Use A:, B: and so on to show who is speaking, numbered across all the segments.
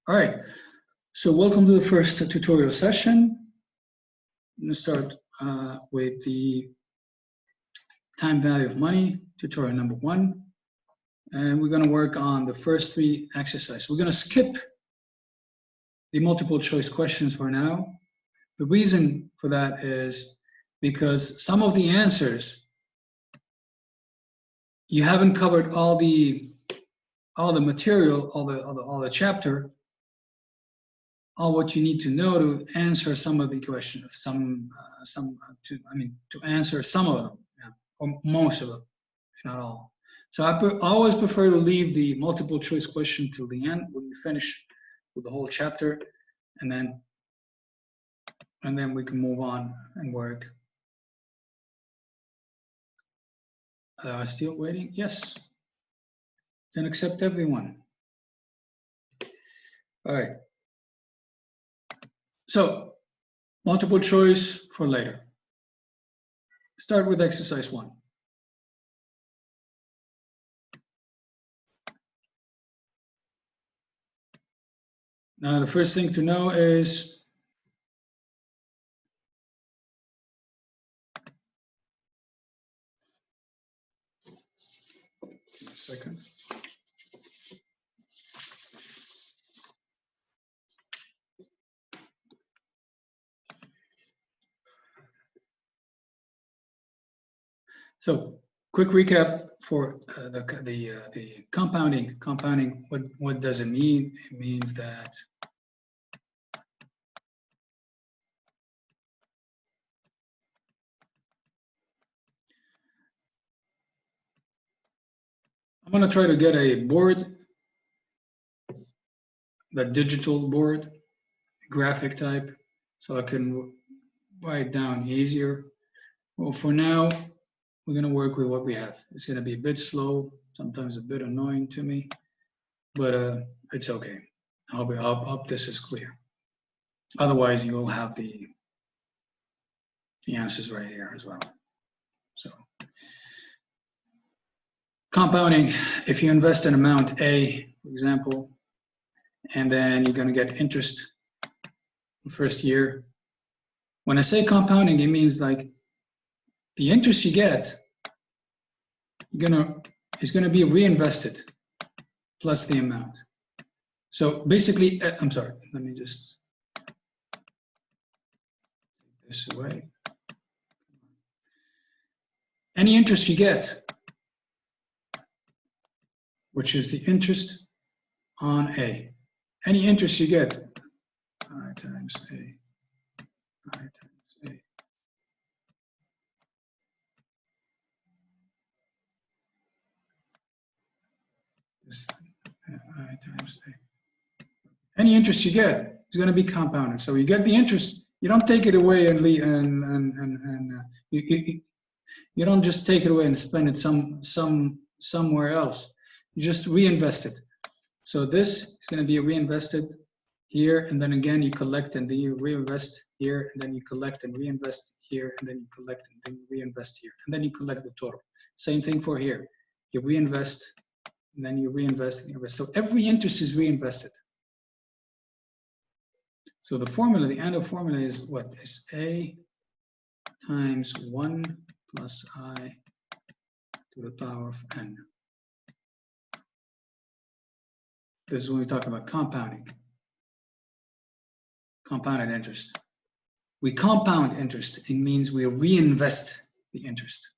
A: All right, so welcome to the first tutorial session. I'm going to start with the time value of money, tutorial number 1. And we're going to work on the first 3 exercises. We're going to skip the multiple choice questions for now. The reason for that is because some of the answers, you haven't covered all the material, all the chapter, all what you need to know to answer some of the questions, to answer some of them, yeah, or most of them, if not all. So I always prefer to leave the multiple choice question till the end when we finish with the whole chapter, and then we can move on and work. Still waiting? Yes. Can accept everyone. All right. So, multiple choice for later. Start with exercise 1. Now, the first thing to know is second. So, quick recap for the compounding. Compounding, what does it mean? It means that I'm going to try to get a board, the digital board, graphic type, so I can write down easier. Well, for now, we're going to work with what we have. It's going to be a bit slow, sometimes a bit annoying to me, but it's okay. I hope this is clear. Otherwise, you will have the answers right here as well. So, compounding, if you invest an amount A, for example, and then you're going to get interest the first year. When I say compounding, it means like the interest you get, is going to be reinvested plus the amount. So basically, I'm sorry, let me just take this away. Any interest you get, which is the interest on A. Any interest you get, I times A, I times A. This I times A. Any interest you get is going to be compounded. So you get the interest, you don't take it away and you don't just take it away and spend it somewhere else. You just reinvest it. So this is going to be reinvested here, and then again you collect and then you reinvest here, and then you collect and reinvest here, and then you collect and then you reinvest here, and then you collect the total. Same thing for here. You reinvest, and then you reinvest and reinvest. So every interest is reinvested. So the formula, the annual formula is what? Is A times 1 plus I to the power of n. This is when we talk about compounding. Compounded interest. We compound interest. It means we reinvest the interest.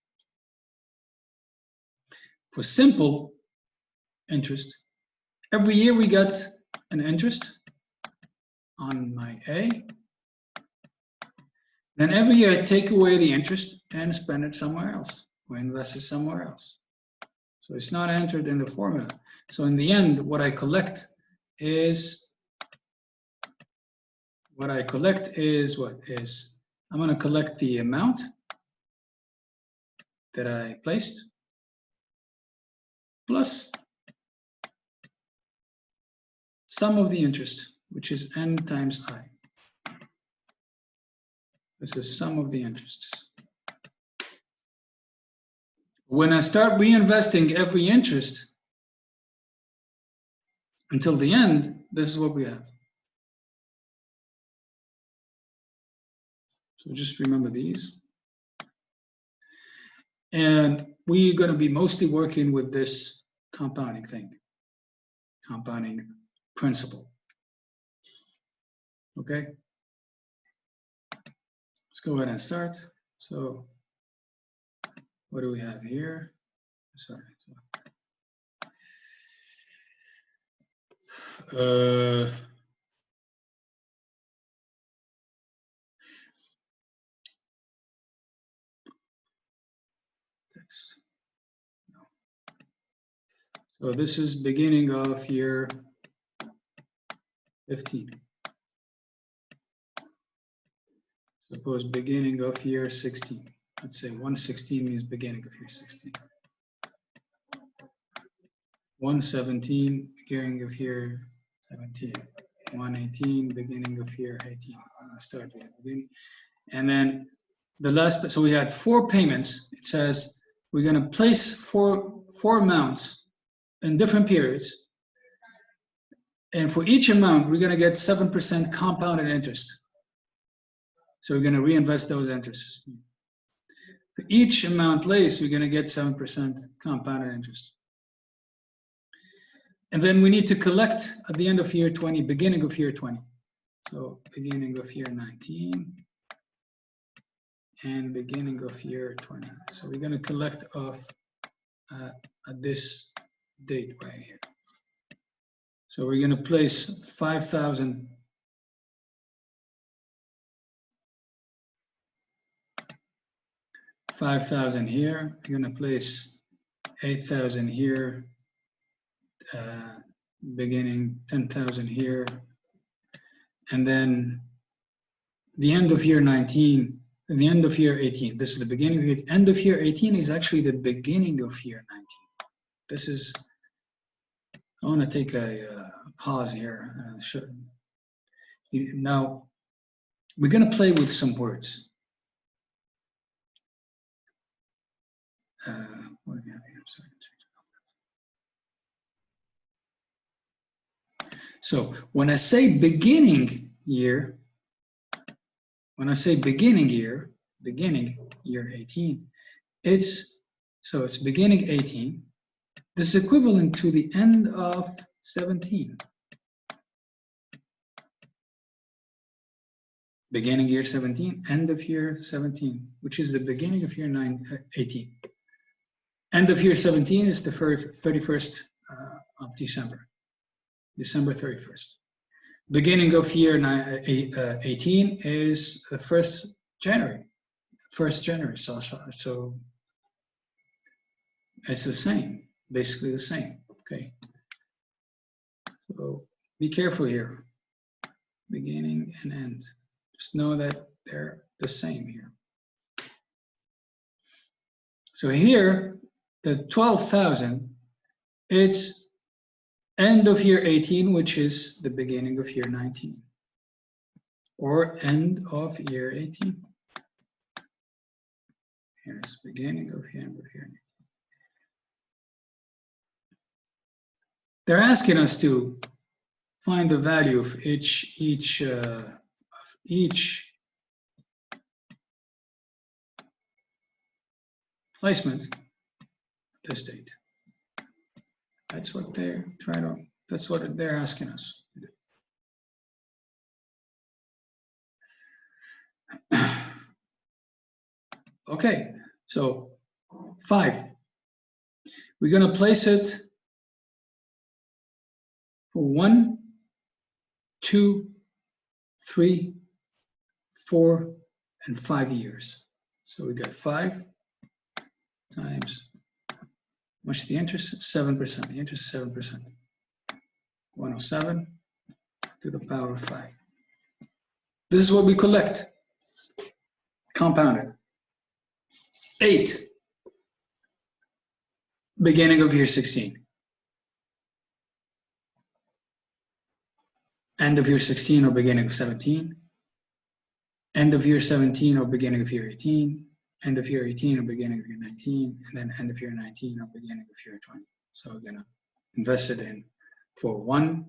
A: For simple interest, every year we get an interest on my A. Then every year I take away the interest and spend it somewhere else, or invest it somewhere else. So it's not entered in the formula. So in the end, what I collect is what I'm going to collect the amount that I placed plus sum of the interest, which is n times I. This is sum of the interests. When I start reinvesting every interest, until the end, this is what we have. So just remember these. And we're going to be mostly working with this compounding thing, compounding principle. Okay? Let's go ahead and start. So what do we have here? Sorry. Text. No. So this is beginning of year 15. Suppose beginning of year 16. Let's say 116 means beginning of year 16. 117, beginning of year 17. 118, beginning of year 18. I'm gonna start with the beginning. And then the last, so we had 4 payments. It says we're gonna place four amounts in different periods. And for each amount, we're gonna get 7% compounded interest. So we're gonna reinvest those interests. For each amount placed, we're gonna get 7% compounded interest. And then we need to collect at the end of year 20, beginning of year 20. So beginning of year 19 and beginning of year 20. So we're gonna collect off at this date right here. So we're gonna place 5,000 here. We're gonna place 8,000 here. Beginning 10,000 here, and then the end of year 19 and the end of year 18. This is the beginning of year. End of year 18 is actually the beginning of year 19. This is. I want to take a pause here. Now we're going to play with some words. What do we have here? Sorry. So when I say beginning year, beginning year 18, it's beginning 18. This is equivalent to the end of 17. Beginning year 17, end of year 17, which is the beginning of year 18. End of year 17 is the 31st of December. December 31st. Beginning of year 18 is the 1st January. 1st January. So it's the same, basically the same. Okay. So be careful here. Beginning and end. Just know that they're the same here. So here, the 12,000, it's end of year 18, which is the beginning of year 19, or end of year 18. Here's beginning of year, end of year 19. They're asking us to find the value of each placement at this date. That's what they're that's what they're asking us to do. Okay, so 5. We're gonna place it for 1, 2, 3, 4, and 5 years. So we got 5 times, much the interest? 7%. The interest is 7%. 107 to the power of 5. This is what we collect, compounded. 8, beginning of year 16. End of year 16 or beginning of 17. End of year 17 or beginning of year 18. End of year 18 or beginning of year 19. And then end of year 19 or beginning of year 20. So we're gonna invest it in for 1,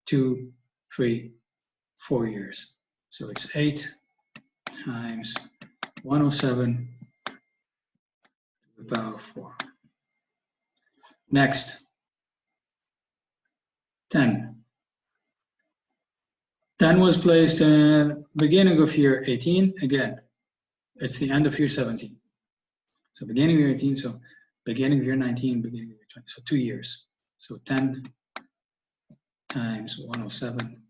A: 2, 3, 4 years. So it's 8 times 107 to the power of 4. Next, 10. 10 was placed in beginning of year 18. Again, it's the end of year 17. So beginning of year 18, so beginning of year 19, beginning of year 20. So 2 years. So 10 times 107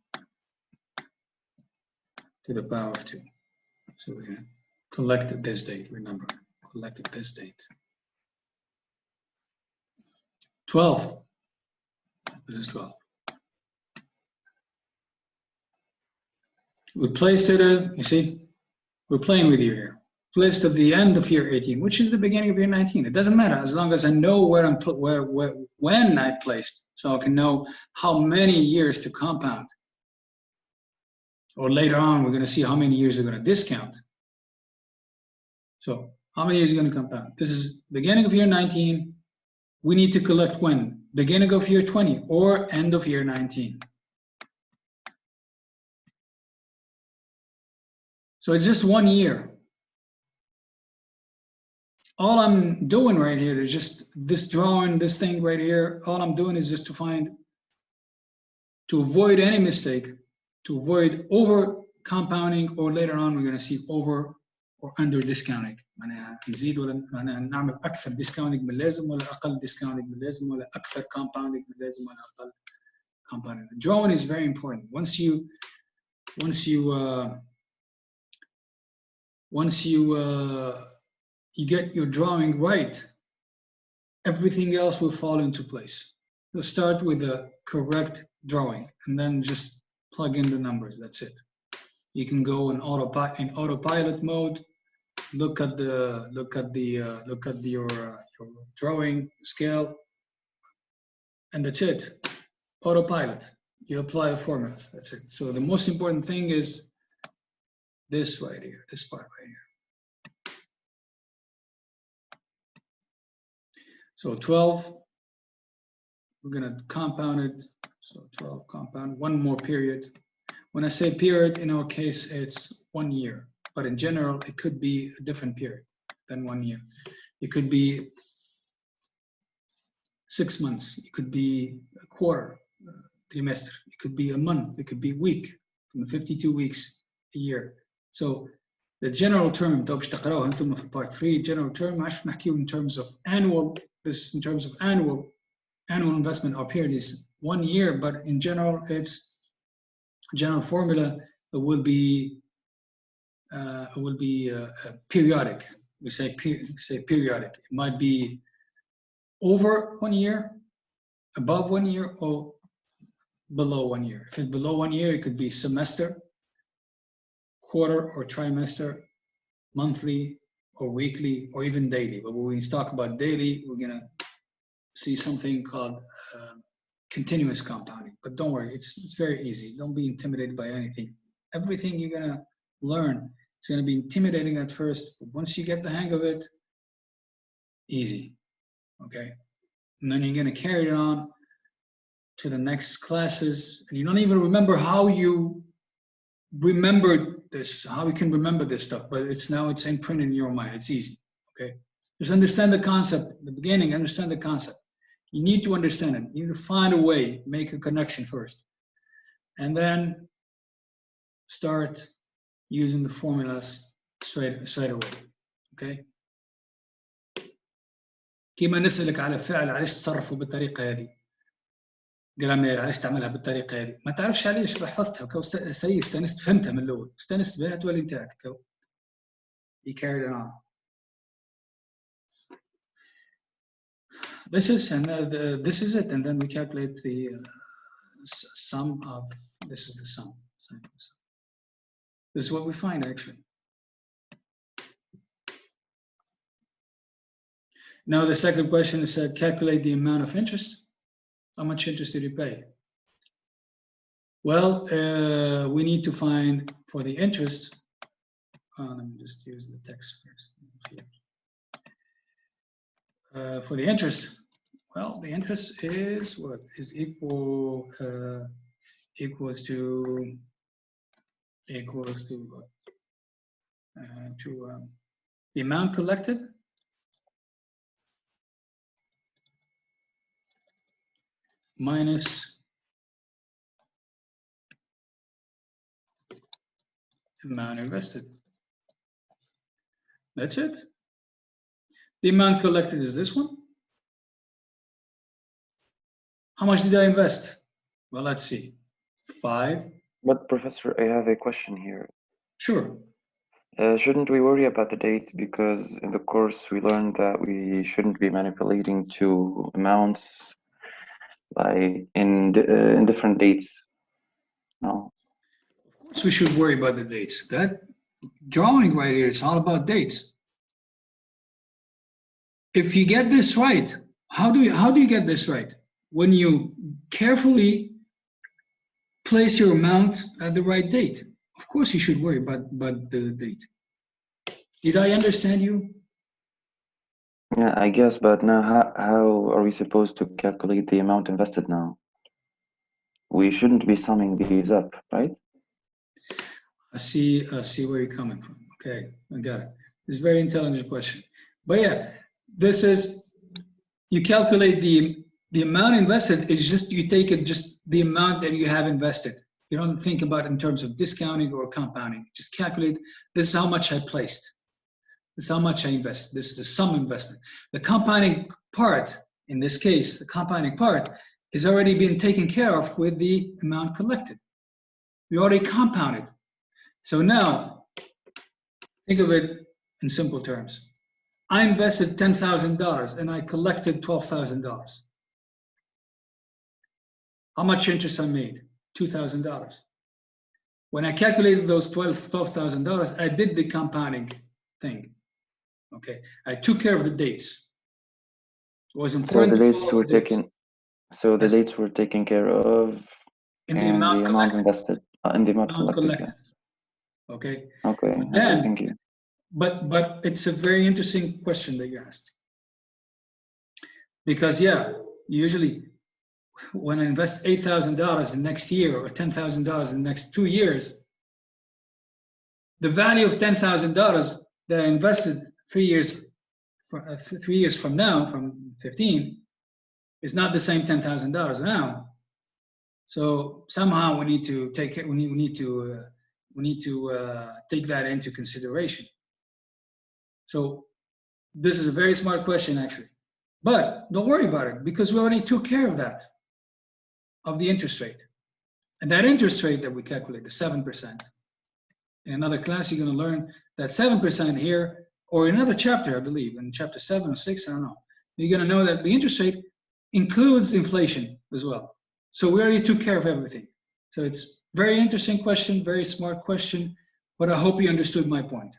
A: to the power of 2. So we're going to collect at this date, remember, collect at this date. 12. This is 12. We placed it, you see, we're playing with you here. Placed at the end of year 18, which is the beginning of year 19. It doesn't matter as long as I know where I'm when I placed, so I can know how many years to compound. Or later on, we're going to see how many years we're going to discount. So how many years are going to compound? This is beginning of year 19. We need to collect when? Beginning of year 20 or end of year 19. So it's just 1 year. All I'm doing right here is just this drawing, this thing right here. All I'm doing is just to avoid any mistake, to avoid over compounding, or later on we're going to see over or under discounting. معناها نزيد ولا معناها نعمل أكثر discounting من اللازم ولا أقل discounting من اللازم ولا أكثر compounding من اللازم ولا أقل compounding. Drawing is very important. Once you get your drawing right, everything else will fall into place. You'll start with the correct drawing and then just plug in the numbers. That's it. You can go in autopilot mode. Look at your drawing scale, and that's it. Autopilot. You apply the formulas. That's it. So the most important thing is this right here, this part right here. So 12, we're going to compound it. So 12 compound, one more period. When I say period, in our case, it's 1 year. But in general, it could be a different period than 1 year. It could be 6 months. It could be a quarter, trimester. It could be a month. It could be a week, from 52 weeks a year. So the general term, في part 3, general term, in terms of annual, this in terms of annual investment or period is 1 year, but in general, it's general formula will be periodic. We say periodic. It might be over 1 year, above 1 year, or below 1 year. If it's below 1 year, it could be semester, quarter or trimester, monthly or weekly, or even daily. But when we talk about daily, we're gonna see something called continuous compounding. But don't worry, it's very easy. Don't be intimidated by anything. Everything you're gonna learn is gonna be intimidating at first, but once you get the hang of it, easy, okay? And then you're gonna carry it on to the next classes, and you don't even remember how you remembered this, how you can remember this stuff, but it's imprinted in your mind. It's easy, okay? Just understand the concept at the beginning, understand the concept. You need to understand it. You need to find a way, make a connection first, and then start using the formulas straight away, okay? كيما نسألك على فعل علاش تصرفوا بالطريقة هذه، جرامير علاش تعملها بالطريقة هذه، ما تعرفش علاش حفظتها سي استانست فهمتها من الأول، استانست بها تولي نتاعك. You carried it on. This is it, and then we calculate the sum of, this is the sum. This is what we find actually. Now the second question is said, calculate the amount of interest. How much interest did you pay? Well, we need to find for the interest. Let me just use the text first. For the interest, Well, the interest is what is equals to the amount collected minus amount invested. That's it. The amount collected is this one. How much did I invest? Well, let's see. 5.
B: But Professor, I have a question here.
A: Sure.
B: Shouldn't we worry about the date, because in the course we learned that we shouldn't be manipulating to amounts like in different dates? No.
A: Of course, we should worry about the dates. That drawing right here is all about dates. If you get this right, how do you get this right? When you carefully place your amount at the right date. Of course, you should worry about the date. Did I understand you?
B: Yeah, I guess, but now how are we supposed to calculate the amount invested now? We shouldn't be summing these up, right?
A: I see where you're coming from. Okay, I got it. It's a very intelligent question. But yeah, this is, you calculate the amount invested is just, you take it just the amount that you have invested. You don't think about it in terms of discounting or compounding. Just calculate, this is how much I placed. This is how much I invest. This is the sum investment. The compounding part, in this case, the compounding part is already been taken care of with the amount collected. We already compounded. So now, think of it in simple terms. I invested $10,000 and I collected $12,000. How much interest I made? $2,000. When I calculated those $12,000, I did the compounding thing. Okay, I took care of the dates. It was important.
B: So the dates were taken. So the dates were taken care of
A: in the amount
B: invested, in the amount collected.
A: Yeah. Okay.
B: Okay.
A: But then,
B: okay, thank you.
A: But it's a very interesting question that you asked, because yeah, usually when I invest $8,000 in next year or $10,000 in the next 2 years, the value of $10,000 that I invested 3 years from now, from 15, is not the same $10,000 now. So somehow we need to take it. We need to take that into consideration. So this is a very smart question, actually. But don't worry about it, because we already took care of that, of the interest rate. And that interest rate that we calculate, the 7%. In another class, you're going to learn that 7% here, or in another chapter, I believe, in chapter 7 or 6, I don't know. You're going to know that the interest rate includes inflation as well. So we already took care of everything. So it's very interesting question, very smart question, but I hope you understood my point.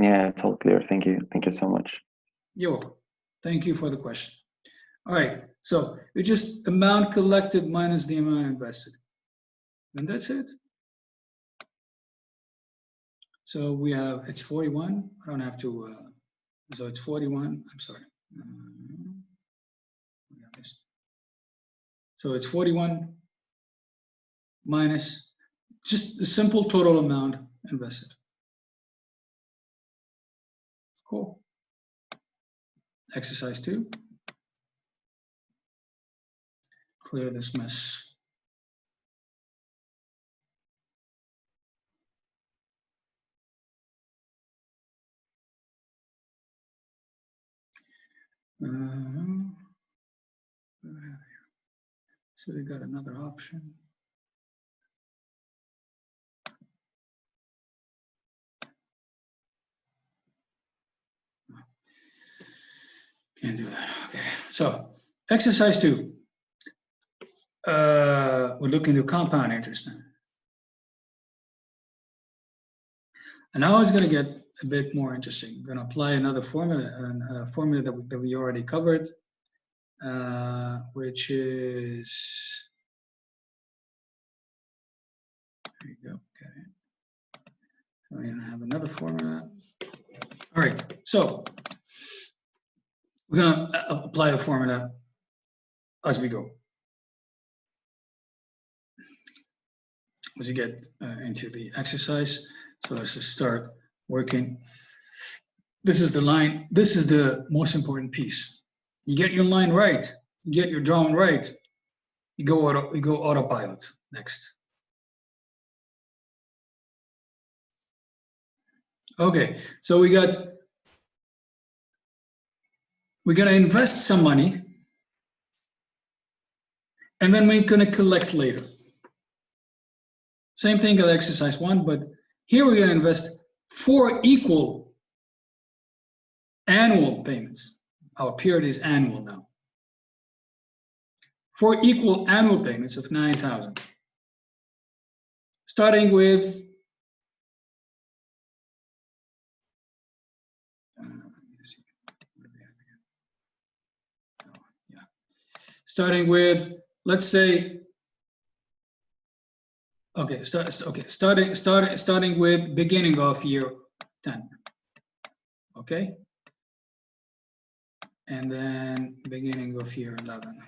B: Yeah, it's all clear. Thank you. Thank you so much.
A: You're welcome. Thank you for the question. All right, so it's just amount collected minus the amount invested. And that's it. So we have, it's 41. I don't have to, so it's 41. I'm sorry. So it's 41 minus just the simple total amount invested. Cool. Exercise 2. Clear this mess. So we got another option. Can't do that. Okay. So exercise 2. We're looking at compound interest. And now it's going to get a bit more interesting. We're going to apply another formula, a formula that we already covered, which is, there you go, got it. We're going to have another formula. All right, so we're going to apply a formula as we go. As you get into the exercise. So let's just start working. This is the line. This is the most important piece. You get your line right. You get your drawing right. You go autopilot next. Okay, so we're gonna invest some money, and then we're gonna collect later. Same thing as exercise 1, but here we're gonna invest 4 equal annual payments. Our period is annual now. 4 equal annual payments of 9,000. Starting with starting with, let's say, okay, starting with beginning of year 10. Okay, and then beginning of year 11,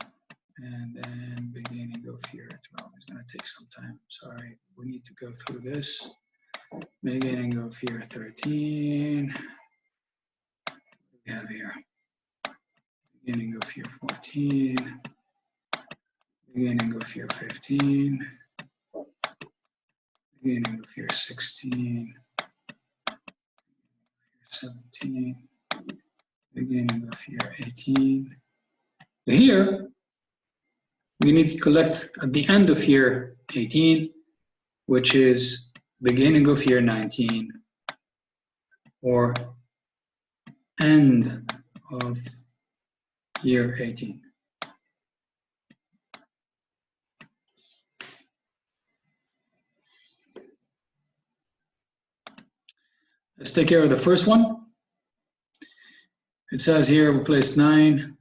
A: and then beginning of year 12. It's going to take some time. Sorry, we need to go through this. Beginning of year 13. We have here beginning of year 14. Beginning of year 15. Beginning of year 16. 17. Beginning of year 18. Here, we need to collect at the end of year 18, which is beginning of year 19, or end of year 18. Let's take care of the first one. It says here we place 9,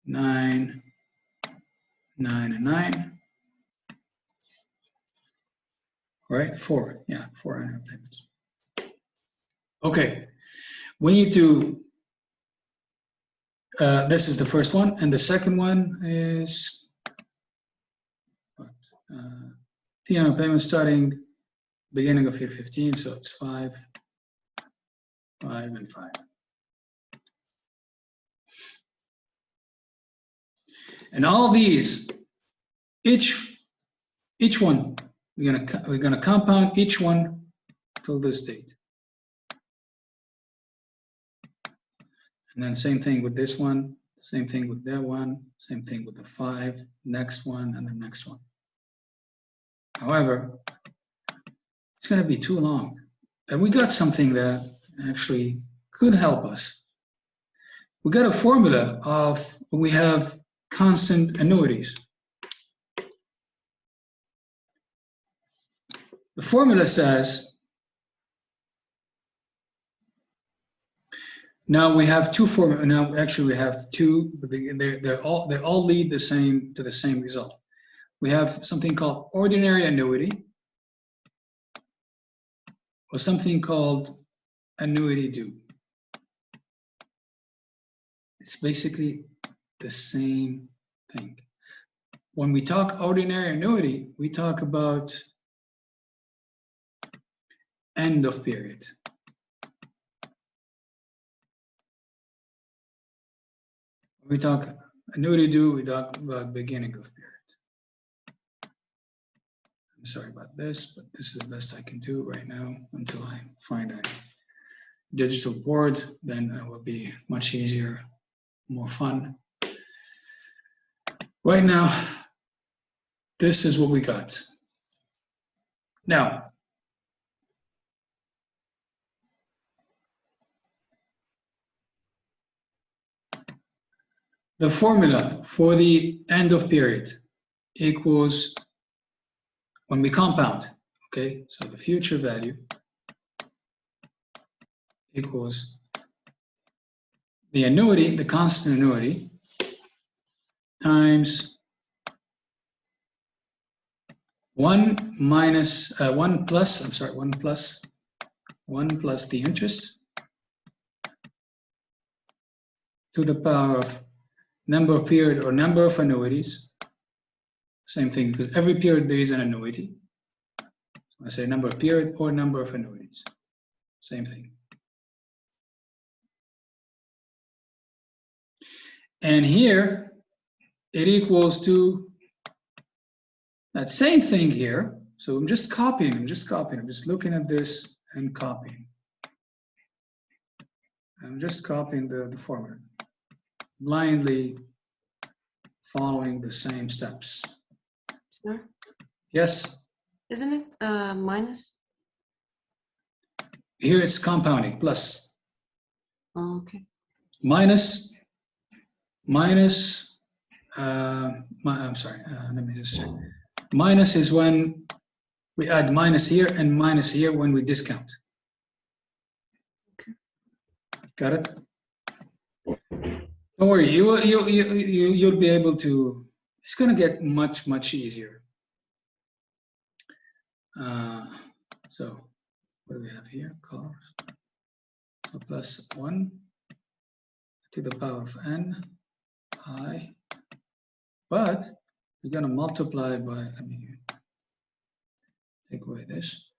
A: 9, 9, and 9. Right, 4. Yeah, 4 annual payments. Okay, we need to. This is the first one, and the second one is 3 annual payments starting beginning of year 15, so it's 5, 5, and 5. And all these, each one, we're gonna compound each one till this date. And then same thing with this one, same thing with that one, same thing with the 5, next one, and the next one. However, it's going to be too long. And we got something that actually could help us. We got a formula of when we have constant annuities. The formula says, now we have two formulas. Now actually we have two, but they all lead to the same result. We have something called ordinary annuity, or something called annuity due. It's basically the same thing. When we talk ordinary annuity, we talk about end of period. When we talk annuity due, we talk about beginning of period. I'm sorry about this, but this is the best I can do right now until I find a digital board. Then it will be much easier, more fun. Right now, this is what we got. Now, the formula for the end of period equals, when we compound, okay, so the future value equals the annuity, the constant annuity, times 1 plus the interest to the power of number of period or number of annuities. Same thing, because every period there is an annuity. So I say number of period or number of annuities. Same thing. And here, it equals to that same thing here. So I'm just copying, I'm just looking at this and copying. I'm just copying the formula, blindly following the same steps.
C: Sir?
A: Yes?
C: Isn't it minus?
A: Here it's compounding, plus.
C: Oh, okay.
A: Minus, I'm sorry, let me just check. Minus is when we add minus here and minus here when we discount.
C: Okay.
A: Got it? Don't worry, you'll be able to, it's gonna get much easier. So what do we have here? Colors. So plus 1 to the power of n I, but we're going to multiply by, let me take away this.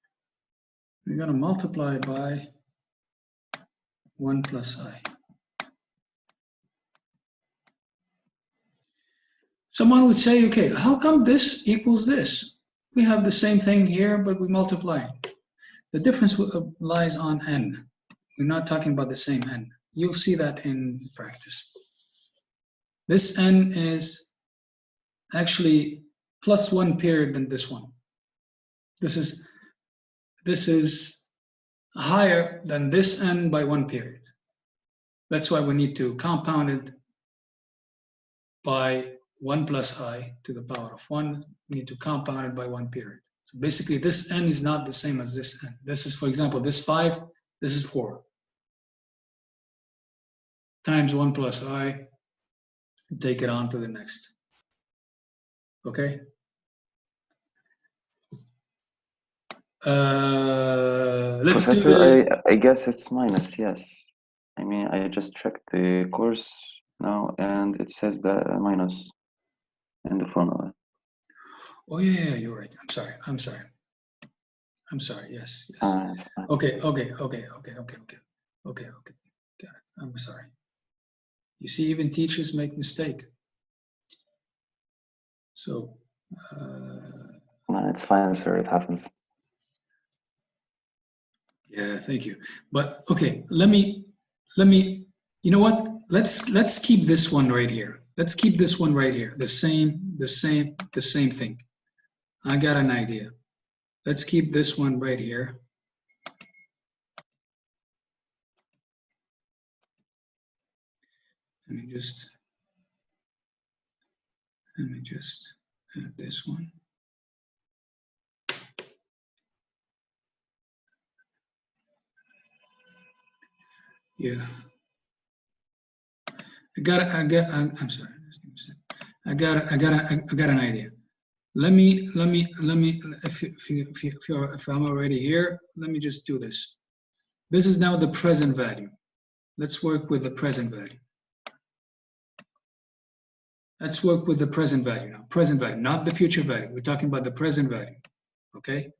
A: We're going to multiply by 1 plus I. Someone would say, okay, how come this equals this? We have the same thing here, but we multiply. The difference lies on n. We're not talking about the same n. You'll see that in practice. This n is actually plus 1 period than this one. This is higher than this n by 1 period. That's why we need to compound it by 1 plus I to the power of 1. We need to compound it by 1 period. So basically this n is not the same as this n. This is, for example, this 5, this is 4. Times 1 plus I, and take it on to the next. Okay? Let's
B: Professor,
A: do
B: I guess it's minus, yes. I mean, I just checked the course now and it says that minus in the formula.
A: Oh yeah, you're right. I'm sorry. Yes.
B: It's fine.
A: Okay. Got it. I'm sorry. You see, even teachers make mistake. So.
B: No, it's fine, sir. It happens.
A: Yeah, thank you. But okay, let me. You know what? Let's keep this one right here. Let's keep this one right here. The same thing. I got an idea. Let's keep this one right here. Let me just add this one. Yeah. I'm sorry. I got an idea. Let me if I'm already here, let me just do this. This is now the present value. Let's work with the present value. Let's work with the present value now. Present value, not the future value. We're talking about the present value. Okay?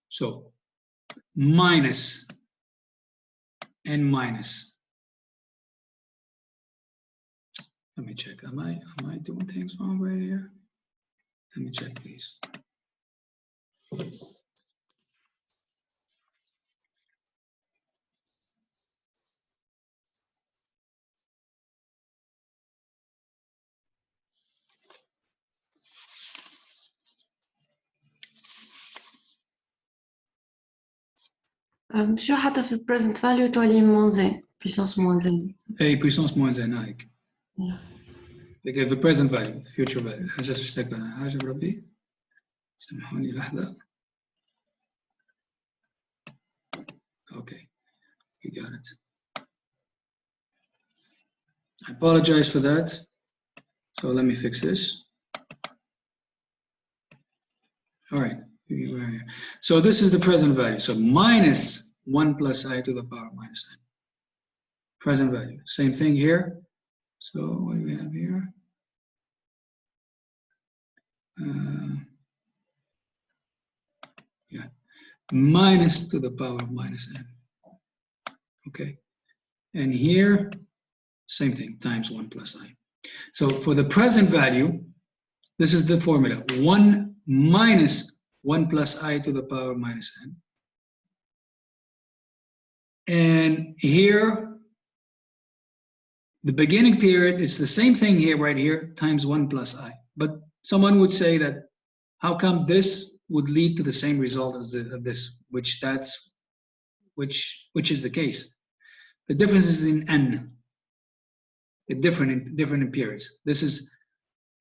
A: So minus and minus. Let me check. Am I doing things wrong right here? Let me check, please.
C: شو حتى في present value تولي moins n, puissance moins n.
A: A puissance moins n هيك. لكن في present value, future value. حاجة اشتغل حاجة بربي. سامحوني لحظة. Okay, we got it. I apologize for that. So let me fix this. All right. So this is the present value. So minus 1 plus I to the power minus n. Present value. Same thing here. So what do we have here? Yeah, minus to the power of minus n. Okay, and here, same thing, times 1 plus I. So for the present value, this is the formula, 1 minus 1 plus I to the power of minus n. And here, the beginning period is the same thing here, right here, times 1 plus I. But someone would say that, how come this would lead to the same result as this, which is the case. The difference is in n, different in periods. This is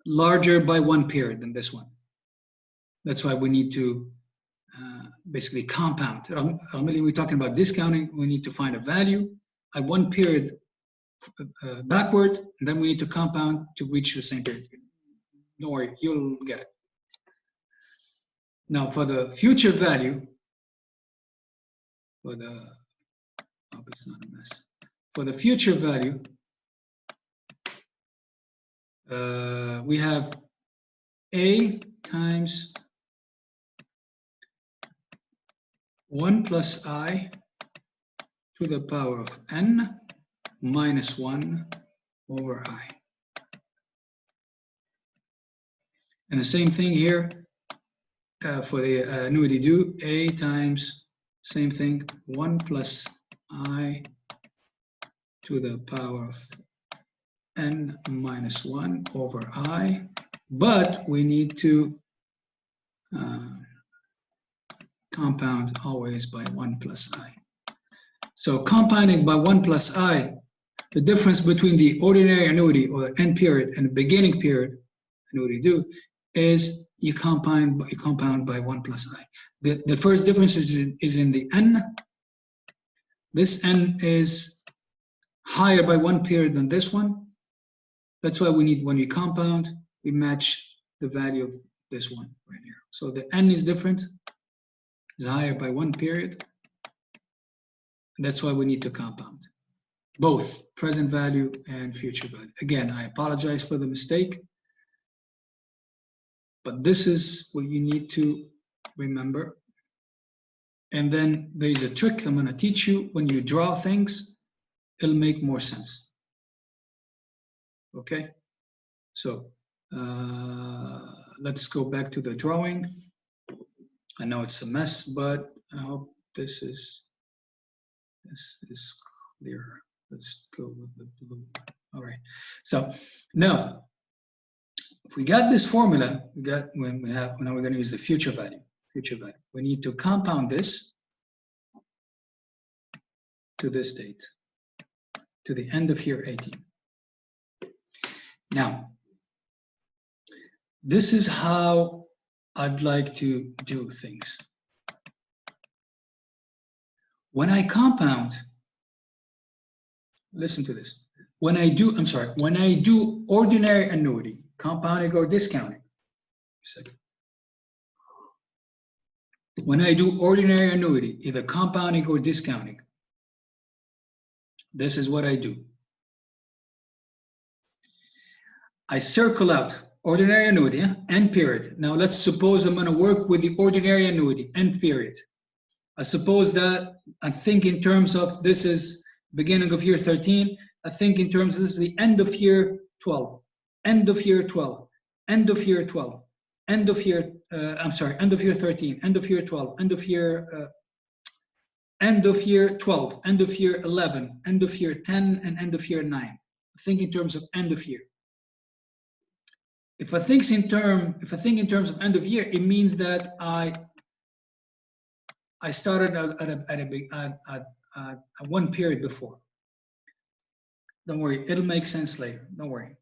A: larger by 1 period than this one. That's why we need to basically compound. Normally we're talking about discounting, we need to find a value at 1 period backward, and then we need to compound to reach the same period. Don't worry, you'll get it. Now for the future value, for the, hope it's not a mess. For the future value, we have A times 1 plus I to the power of n minus 1 over I. And the same thing here for the annuity due, A times, same thing, 1 plus I to the power of n minus 1 over I, but we need to compound always by 1 plus I. So compounding by 1 plus I, the difference between the ordinary annuity or the end period and the beginning period annuity due is you compound by 1 plus I. The first difference is in the n. This n is higher by 1 period than this one. That's why we need, when we compound, we match the value of this one right here. So the n is different, is higher by 1 period. That's why we need to compound both present value and future value. Again, I apologize for the mistake, but this is what you need to remember. And then there's a trick I'm going to teach you. When you draw things, it'll make more sense. Okay, so let's go back to the drawing. I know it's a mess, but I hope this is clear. Let's go with the blue. All right. So now, if we got this formula, now we're going to use the future value. We need to compound this to this date, to the end of year 18. Now, this is how I'd like to do things. When I compound, listen to this. When I do ordinary annuity, compounding or discounting, when I do ordinary annuity, either compounding or discounting, this is what I do. I circle out ordinary annuity, end period. Now let's suppose I'm going to work with the ordinary annuity, end period. I suppose that I think in terms of this is beginning of year 13. I think in terms of this is the end of year 12, end of year 12, end of year 12, end of year, end of year 13, end of year 12, end of year 12, end of year 11, end of year 10, and end of year 9. I think in terms of end of year. If I think in terms of end of year, it means that I started at one period before. Don't worry, it'll make sense later. Don't worry.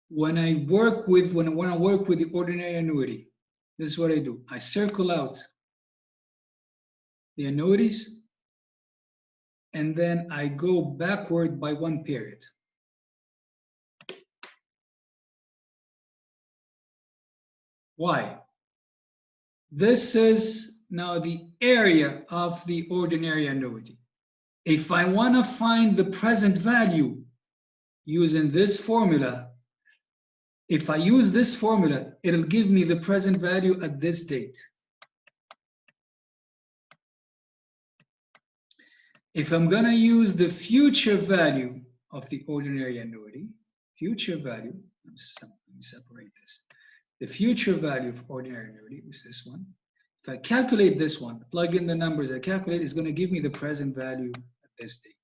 A: When I work with the ordinary annuity, this is what I do. I circle out the annuities, and then I go backward by 1 period. Why? This is now the area of the ordinary annuity. If I want to find the present value using this formula, if I use this formula, it'll give me the present value at this date. If I'm going to use the future value of the ordinary annuity, future value, let me separate this. The future value of ordinary annuity is this one. If I calculate this one, plug in the numbers I calculate, it's going to give me the present value at this date.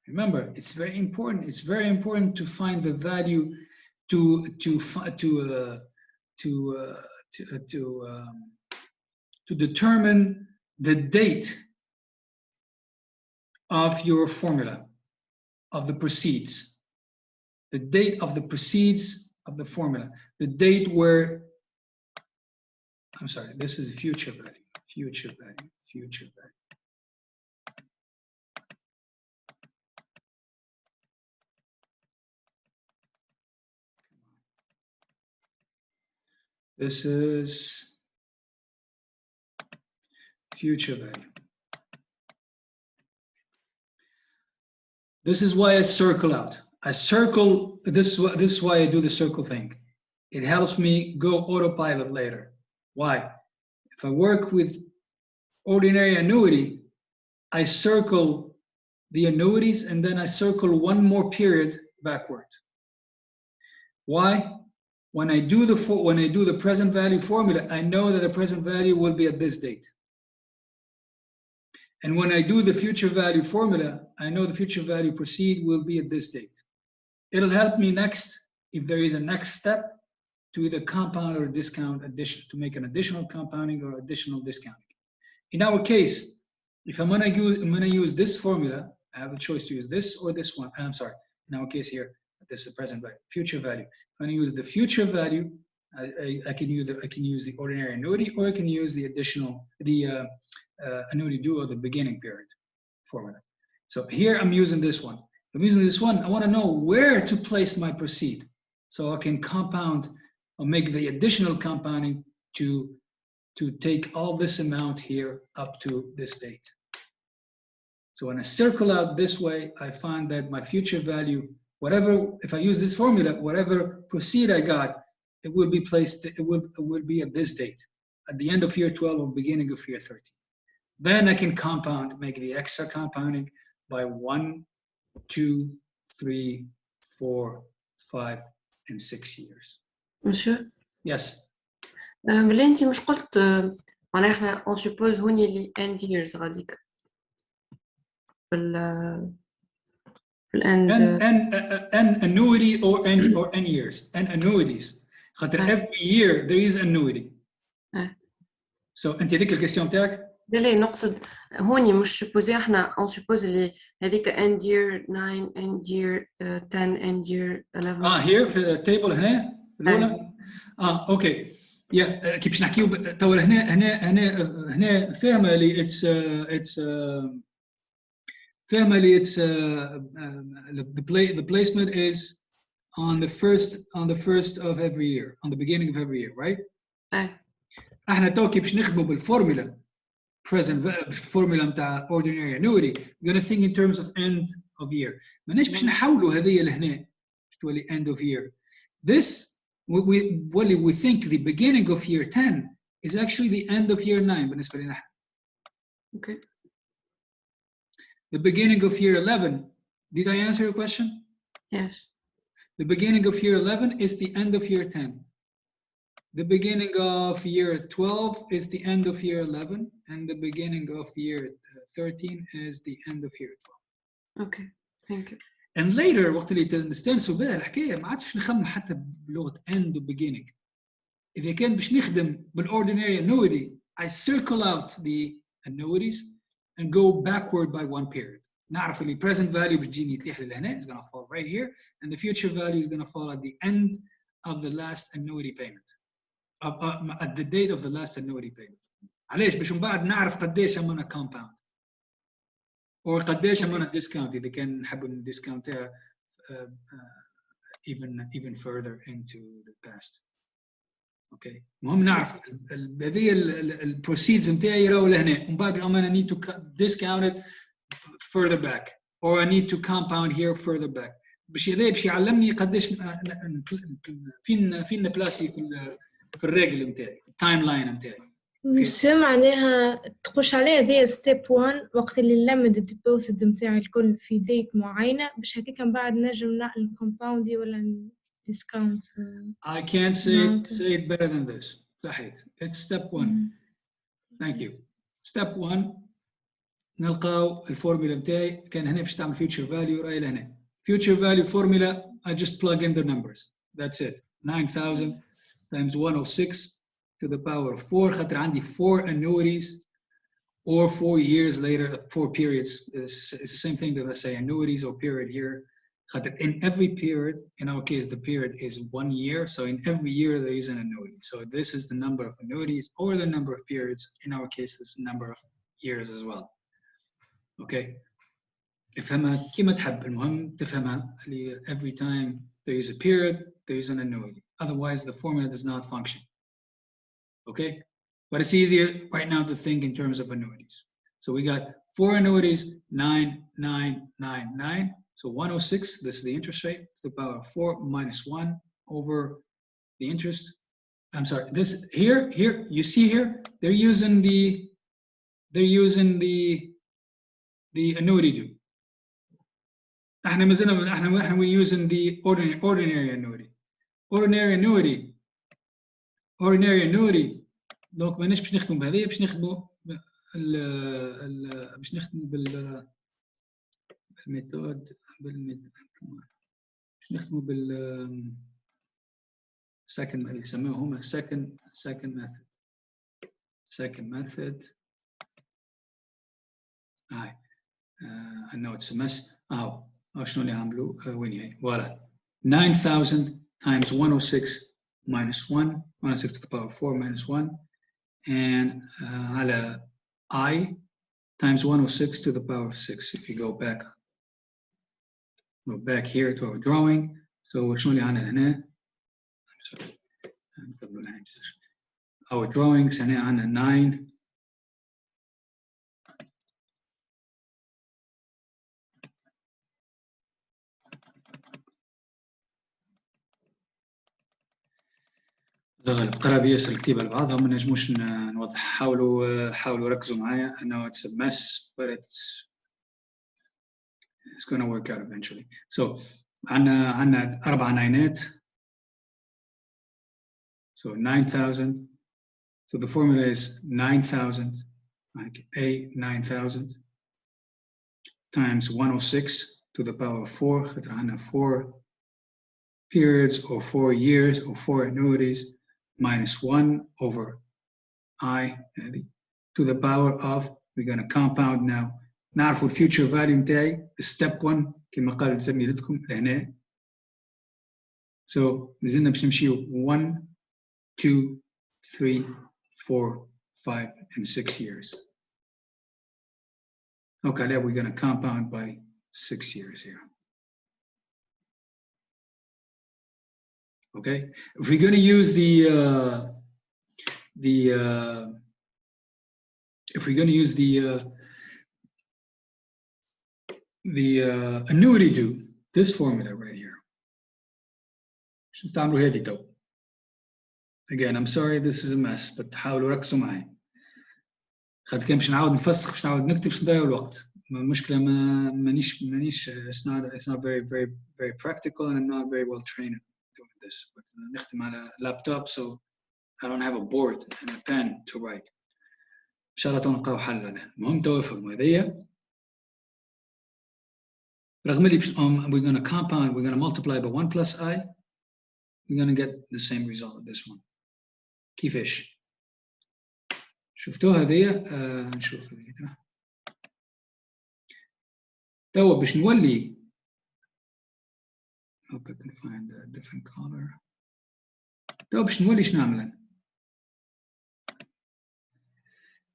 A: Remember, it's very important. It's very important to find the value to determine the date of your formula, of the proceeds, the date of the proceeds of the formula, the date where, I'm sorry, this is future value, future value, future value. This is future value. This is why I circle out. I circle, this is why I do the circle thing. It helps me go autopilot later. Why? If I work with ordinary annuity, I circle the annuities and then I circle one more period backward. Why? When I do the present value formula, I know that the present value will be at this date. And when I do the future value formula, I know the future value proceed will be at this date. It'll help me next, if there is a next step, to either compound or discount addition, to make an additional compounding or additional discounting. In our case, if I'm gonna use this formula, I have a choice to use this or this one. I'm sorry, in our case here, this is present value, future value. If I'm gonna use the future value, I can use the ordinary annuity, or I can use the additional, annuity due at the beginning period formula. So here I'm using this one. I'm using this one. I want to know where to place my proceed, so I can compound or make the additional compounding to take all this amount here up to this date. So when I circle out this way, I find that my future value, whatever, if I use this formula, whatever proceed I got, it will be placed, it will be at this date, at the end of year 12 or beginning of year 13. Then I can compound, make the extra compounding by 1, 2, 3, 4, 5, and 6 years.
C: Monsieur?
A: Yes.
C: ملي انت مش قلت معناها احنا on suppose هوني اللي end years غاديك في
A: an annuity or n years, and annuities. خاطر every year there is annuity. So انت هذيك الكيستيون تاعك؟
C: لا نقصد هوني مش supposé احنا on suppose اللي هذيك end year 9 end year 10 end year 11.
A: here في التيبل هنا الاولى. اوكي. يا كي باش نحكيو تو هنا فاهمه اللي it's فاهمه اللي it's the placement is on the first of every year, on the beginning of every year, right? احنا تو كي باش نخدموا بالفورمولا present formula نتاع ordinary annuity, we're going to think in terms of end of year. ماناش باش نحولوا هذه لهنا باش تولي end of year. This we think the beginning of year 10 is actually the end of year 9 بالنسبة لنا احنا.
C: Okay.
A: The beginning of year 11, did I answer your question?
C: Yes.
A: The beginning of year 11 is the end of year 10. The beginning of year 12 is the end of year 11, and the beginning of year 13 is the end of year
C: 12. Okay, thank you.
A: And later, وقت اللي تستانسوا بها الحكاية ما عادش نخمم حتى بلغة end و beginning. إذا كان باش نخدم بالordinary annuity, I circle out the annuities and go backward by one period. نعرف اللي present value بتجيني يتيح لي لهنا is going to fall right here, and the future value is going to fall at the end of the last annuity payment. At the date of the last annuity payment. علاش باش من بعد نعرف قداش أمانة compound or قداش أمانة discount إذا كان نحب نديسكاونتها even further into the past. Okay. المهم نعرف هذه البروسيدز نتاعي راهو لهنا ومن بعد أمانة need to discount it further back or I need to compound here further back. باش يعلمني قداش فين نبلاسي في الرجل نتاعي في التايم لاين نتاعي.
D: شو معناها تخش عليها ذي ستيب 1 وقت اللي نلمد الديبوزيت نتاعي الكل في ديت معينه باش هكاك من بعد نجم نعمل كومباوندي ولا ديسكاونت.
A: I can't say it better than this. صحيح. It's step 1. Thank you. Step 1 نلقاو الفورمولا نتاعي كان هنا باش تعمل future value راهي لهنا. Future value formula I just plug in the numbers. That's it. 9,000 times 106 to the power of 4 خاطر عندي 4 annuities or 4 years later 4 periods. It's the same thing that I say annuities or period here. In every period, in our case, the period is 1 year. So in every year, there is an annuity. So this is the number of annuities or the number of periods. In our case, this is the number of years as well. Okay. افهمها كيما تحب. المهم تفهمها every time there is a period, there is an annuity. Otherwise, the formula does not function. Okay. But it's easier right now to think in terms of annuities. So we got 4 annuities, 9, 9, 9, 9. So 106, this is the interest rate to the power of 4 minus 1 over the interest. I'm sorry, this here, you see here, they're using the annuity due. احنا مازلنا احنا we're using the ordinary annuity. Ordinary annuity. دونك ماناش باش نخدموا بهذه باش نخدموا باش نخدموا بالميثود باش نخدموا second اللي يسموه هما second method. هاي I know it's a mess. شنو اللي عملوا وين هي فوالا 9,000 times 106 minus 1 106 to the power of 4 minus 1 and على I times 106 to the power of 6. If you go back here to our drawing. So شنو اللي عندنا هنا our drawings هنا عندنا 9 القراب ياسر الكتيبة لبعضها ما نجموش نوضح. حاولوا ركزوا معايا. I know it's a mess but it's going to work out eventually. So عندنا 4 ناينات. So 9,000. So the formula is 9,000 like A 9,000 times 106 to the power of 4 خاطر عندنا 4 periods or 4 years or 4 annuities minus 1 over I to the power of, we're going to compound now. نعرفوا future value نتاعي step 1 كما قالت زميلتكم لهنا. So مازلنا باش نمشيو 1 2 3 4 5 and 6 years. Okay, now we're going to compound by 6 years here. Okay, if we're going to use the annuity due, this formula right here. Again, I'm sorry this is a mess, but حاولوا ركزوا معي. خاطر كان باش نعاود نفسخ باش نعاود نكتب باش نضيع الوقت. المشكلة مانيش it's not very practical and I'm not very well trained doing this. But نخدم على laptop so I don't have a board and a pen to write. إن شاء الله تلقاو حل لنا. المهم تو افهموا هذيا. رغم اللي we're going to compound, we're going to multiply by 1 plus I, we're going to get the same result of this one. كيفاش؟ شفتوا هذيا؟ نشوف هذيا. توا باش نولي. Hope I can find a different color. توا باش نولي شنو نعمل؟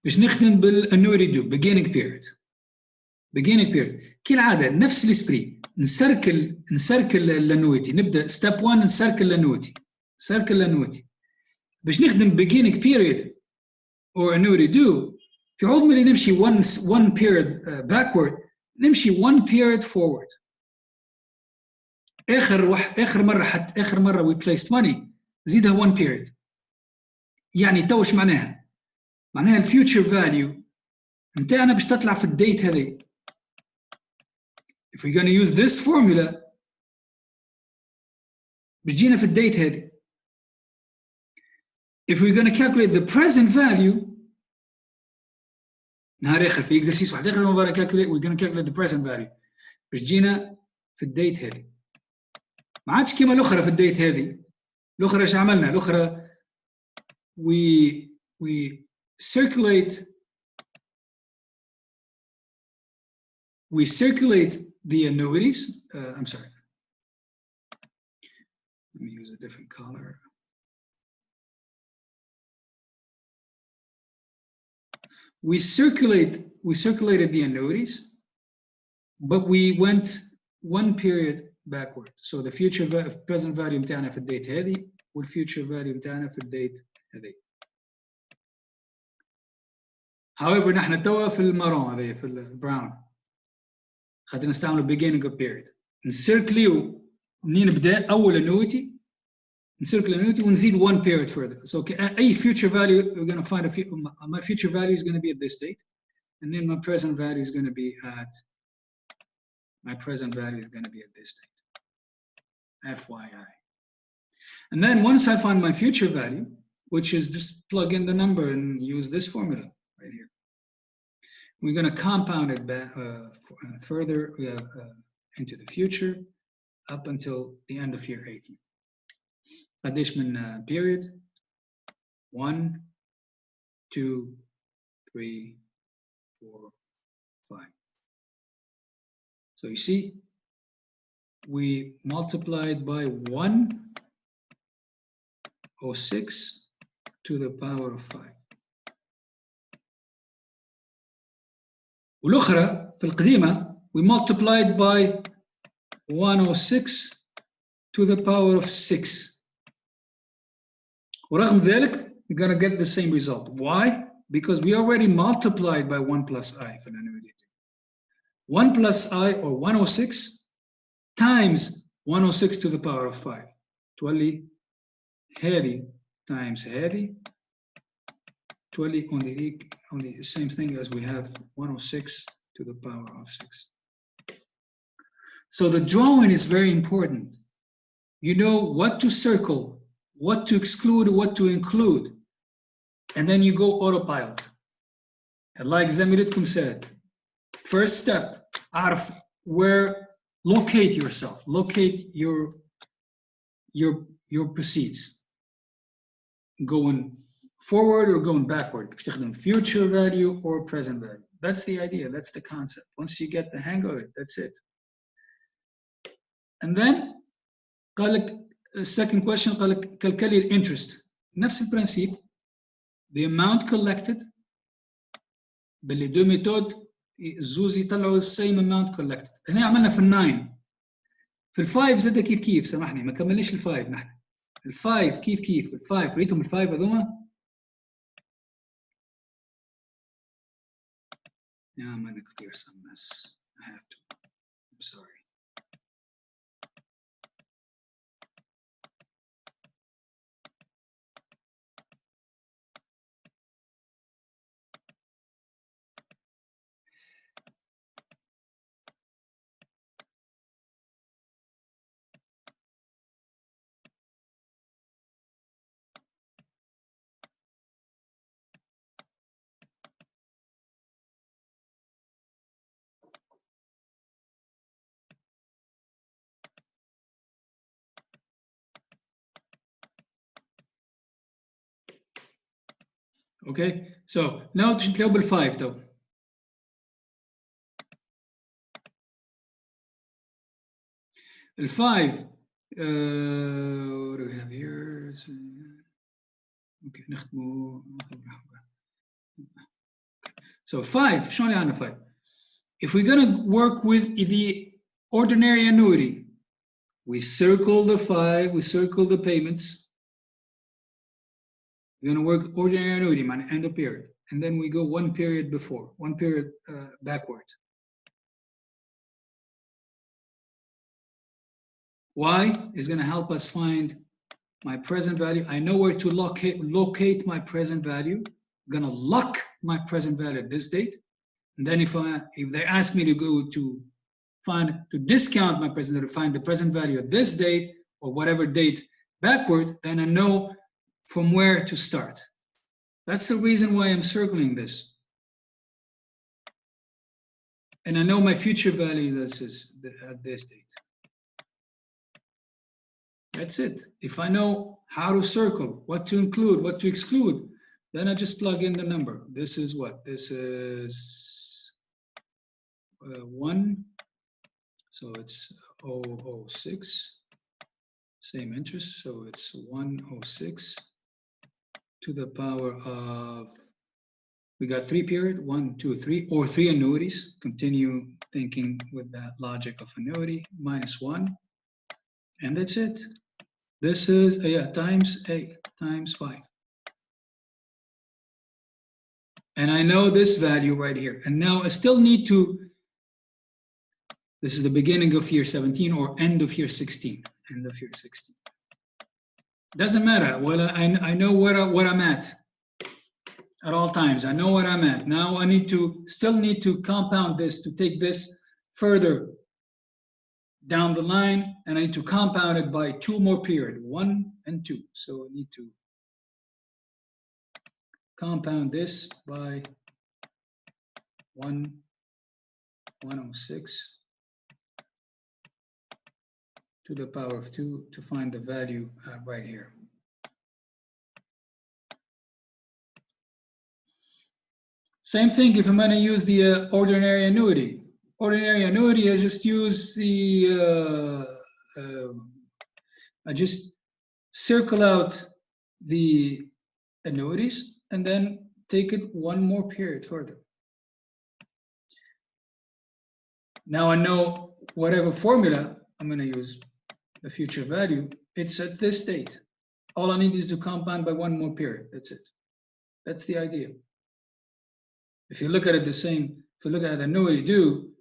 A: باش نخدم بالانوري دو beginning period. كالعادة نفس الاسبري نسركل الانويتي. نبدا ستيب 1 نسركل الانويتي باش نخدم beginning period or annuity due. في عوض ما نمشي one period backward نمشي one period forward. آخر مرة we placed money زيدها one period. يعني تو إيش معناها؟ معناها الفيوتشر فاليو متاعنا باش تطلع في الديت هذه. If we're going to use this formula بتجينا في الديت هذه. If we're going to calculate the present value نهار آخر في exercise واحد آخر we're going to calculate the present value بتجينا في الديت هذه. ما عادش كيما الأخرى في الديت هذه. الأخرى إيش عملنا؟ الأخرى we circulate the annuities. I'm sorry. Let me use a different color. We circulated the annuities, but we went one period backward. So the present value متاعنا في الديت هذه والfuture value متاعنا في الديت هذه. However نحن توا في المارون هذه في البراون. خاطر نستعملوا beginning of period. نسيركليو منين بدا أول annuity. نسيركل annuity ونزيد one period further. So أي future value we're going to find my future value is going to be at this date, and then my present value is going to be at this date. FYI. And then once I find my future value, which is just plug in the number and use this formula right here. We're going to compound it back, further into the future up until the end of year 18. قديش من period 1 2 3 4 5. So you see we multiplied by 106 to the power of 5. والأخرى في القديمة we multiplied by 106 to the power of 6. ورغم ذلك we're going to get the same result. Why? Because we already multiplied by 1 plus I for the annuity. 1 plus I, or 106, times 106 to the power of 5. تولي هذه times هذه تولي on the same thing as we have 106 to the power of 6. So the drawing is very important. You know what to circle, what to exclude, what to include, and then you go autopilot. And like زميلتكم said, first step, أعرف where, locate yourself, locate your proceeds. Going forward or going backward. Future value or present value. That's the idea, that's the concept. Once you get the hang of it, that's it. And then, قال لك second question, قال لك calculate interest. نفس البرنسيب. The amount collected باللي دو ميثود الزوز يطلعوا same amount collected. هنا عملنا في ال9. في ال5 زاد كيف سامحني ما كملناش ال5 نحن. ال5 كيف ال5 ريتهم ال5 هذوما. Now I'm gonna clear some mess. I have to. I'm sorry. Okay, so now تلاقوا بال5 though. ال5 what do we have here? Okay, نختموا. So 5 شلون يعني 5? If we're going to work with the ordinary annuity, we circle the 5, we circle the payments. We're going to work ordinary annuity, man, end of period. And then we go one period before, one period backward. Y is going to help us find my present value. I know where to locate my present value. I'm going to lock my present value at this date. And then if they ask me to go to discount my present value, to find the present value at this date or whatever date backward, then I know from where to start. That's the reason why I'm circling this. And I know my future values at this date. That's it. If I know how to circle, what to include, what to exclude, then I just plug in the number. This is what? This is 1. So it's 006. Same interest. So it's 106 to the power of, we got 3 period, 1, 2, 3, or 3 annuities. Continue thinking with that logic of annuity, minus 1. And that's it. This is times 5. And I know this value right here. And now I still need to, this is the beginning of year 17 or end of year 16. End of year 16. Doesn't matter. Well, I know what I'm at all times. I know what I'm at. Now I still need to compound this to take this further down the line, and I need to compound it by 2 more periods, 1 and 2. So I need to compound this by 106 to the power of 2 to find the value right here. Same thing if I'm going to use the ordinary annuity. Ordinary annuity, I just use the, I just circle out the annuities and then take it 1 more period further. Now I know whatever formula I'm going to use, the future value, it's at this date. All I need is to compound by 1 more period. That's it. That's the idea. If you look at it the same, if you look at the annuity do,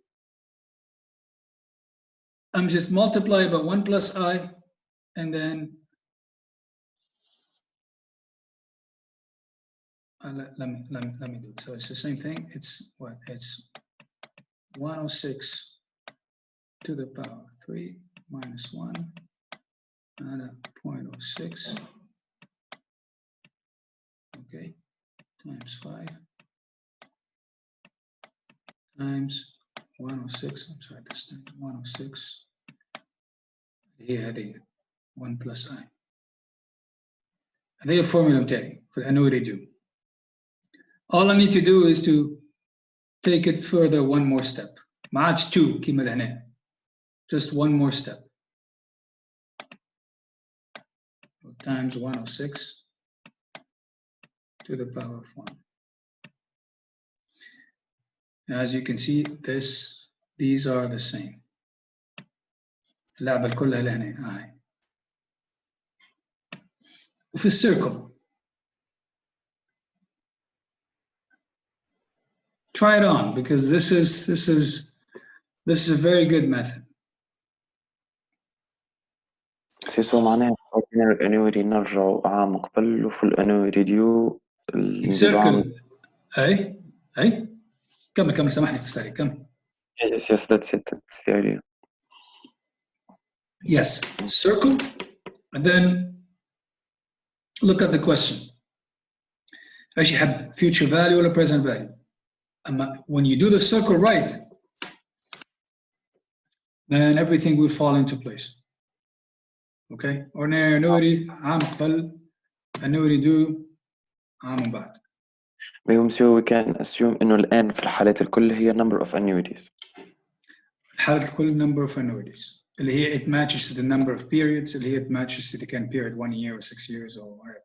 A: I'm just multiply by 1 plus I, and then let me do it. So it's the same thing. It's what? It's 106 to the power of 3 minus 1 and a 0.06. Okay, times 5 times 106. I'm sorry, this time 106. هي هذه 1 plus I. هذه الفورمولا بتاعي for the annuity do. All I need to do is to take it further 1 more step. ما عادش 2 كيما لهنا. Just 1 more step. Times 106 to the power of 1. As you can see, these are the same. اللعبة كلها لهنا هاي. وفي السيركل. Try it on because this is a very good method.
B: سيسو معناها ordinary annuity نرجعوا عام قبل وفي annuity due
A: السيركل أي كمل سامحني في ستاري كمل.
B: Yes, that's it. That's the idea.
A: Yes, circle, and then look at the question. ايش يحب future value or present value? When you do the circle right, then everything will fall into place. Okay, ordinary annuity عام قبل, annuity due عام من بعد.
B: So we can assume إنه الآن في الحالات الكل هي number of annuities.
A: الحالات الكل number of annuities. اللي هي it matches to the number of periods. اللي هي it matches to the can period 1 year or 6 years or whatever,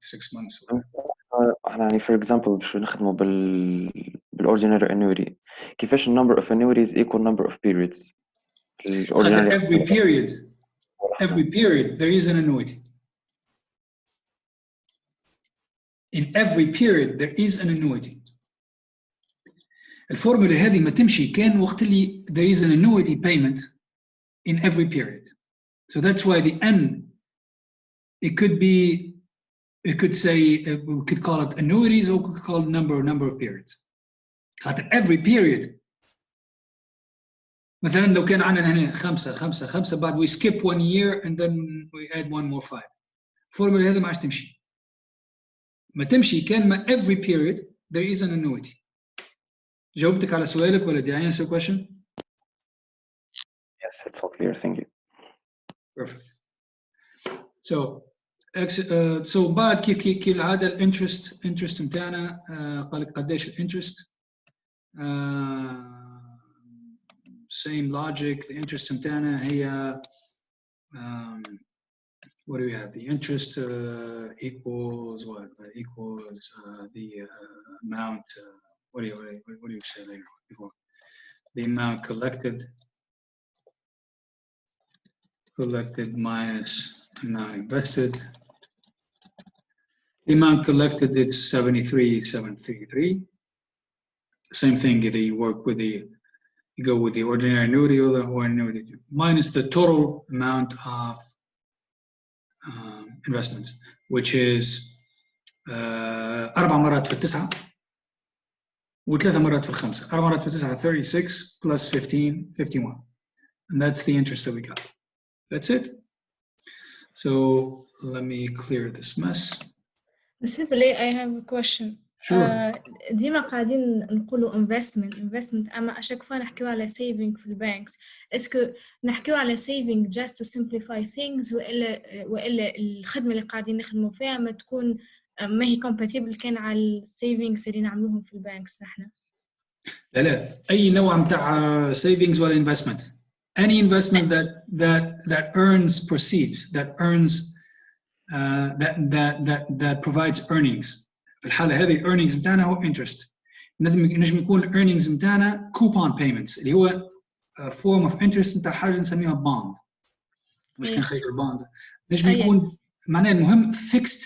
A: 6 months.
B: يعني for example باش نخدموا ordinary annuity. كيفاش number of annuities equal number of periods.
A: Every period there is an annuity. In every period there is an annuity. الفورمولا هذه ما تمشي كان وقت اللي there is an annuity payment in every period. So that's why the N, it could say, we could call it annuities, or we could call it number of periods. At every period, مثلا لو كان عندنا هنا 5 بعد we skip 1 year and then we add 1 more 5. الفورمولا هذه ما عادش تمشي. ما تمشي كان ما every period there is an annuity. جاوبتك على سؤالك ولا did I answer your question?
B: Yes, it's all clear. Thank you.
A: Perfect. So بعد كيف العادة الانترست متاعنا قال لك قديش الانترست same logic. The interest متاعنا هي what do we have? The interest equals what? Equals the amount. What do you say later before? The amount collected minus amount invested. The amount collected, it's 73,733. Same thing. Either you work with you go with the ordinary annuity or the annuity minus the total amount of investments, which is 4 مرات في 9 و3 مرات في 5. 4 مرات في 9 36 plus 15 51, and that's the interest that we got. That's it. So let me clear this mess.
D: Simply, I have a question.
A: Sure.
D: ديما قاعدين نقولوا investment أما أشك فا نحكيو على saving في البانكس. اسكو نحكيو على saving just to simplify things وإلا الخدمة اللي قاعدين نخدموا فيها ما تكون ما هي compatible كان على savings اللي نعملوهم في البانكس نحن؟
A: لا أي نوع متاع savings ولا investment. Any investment that earns proceeds, that earns that provides earnings. في الحالة هذه earnings متاعنا هو interest. نجم يكون earnings متاعنا coupon payments اللي هو form of interest متاع حاجة نسميها bond. مش كان خير bond. نجم يكون معناه المهم fixed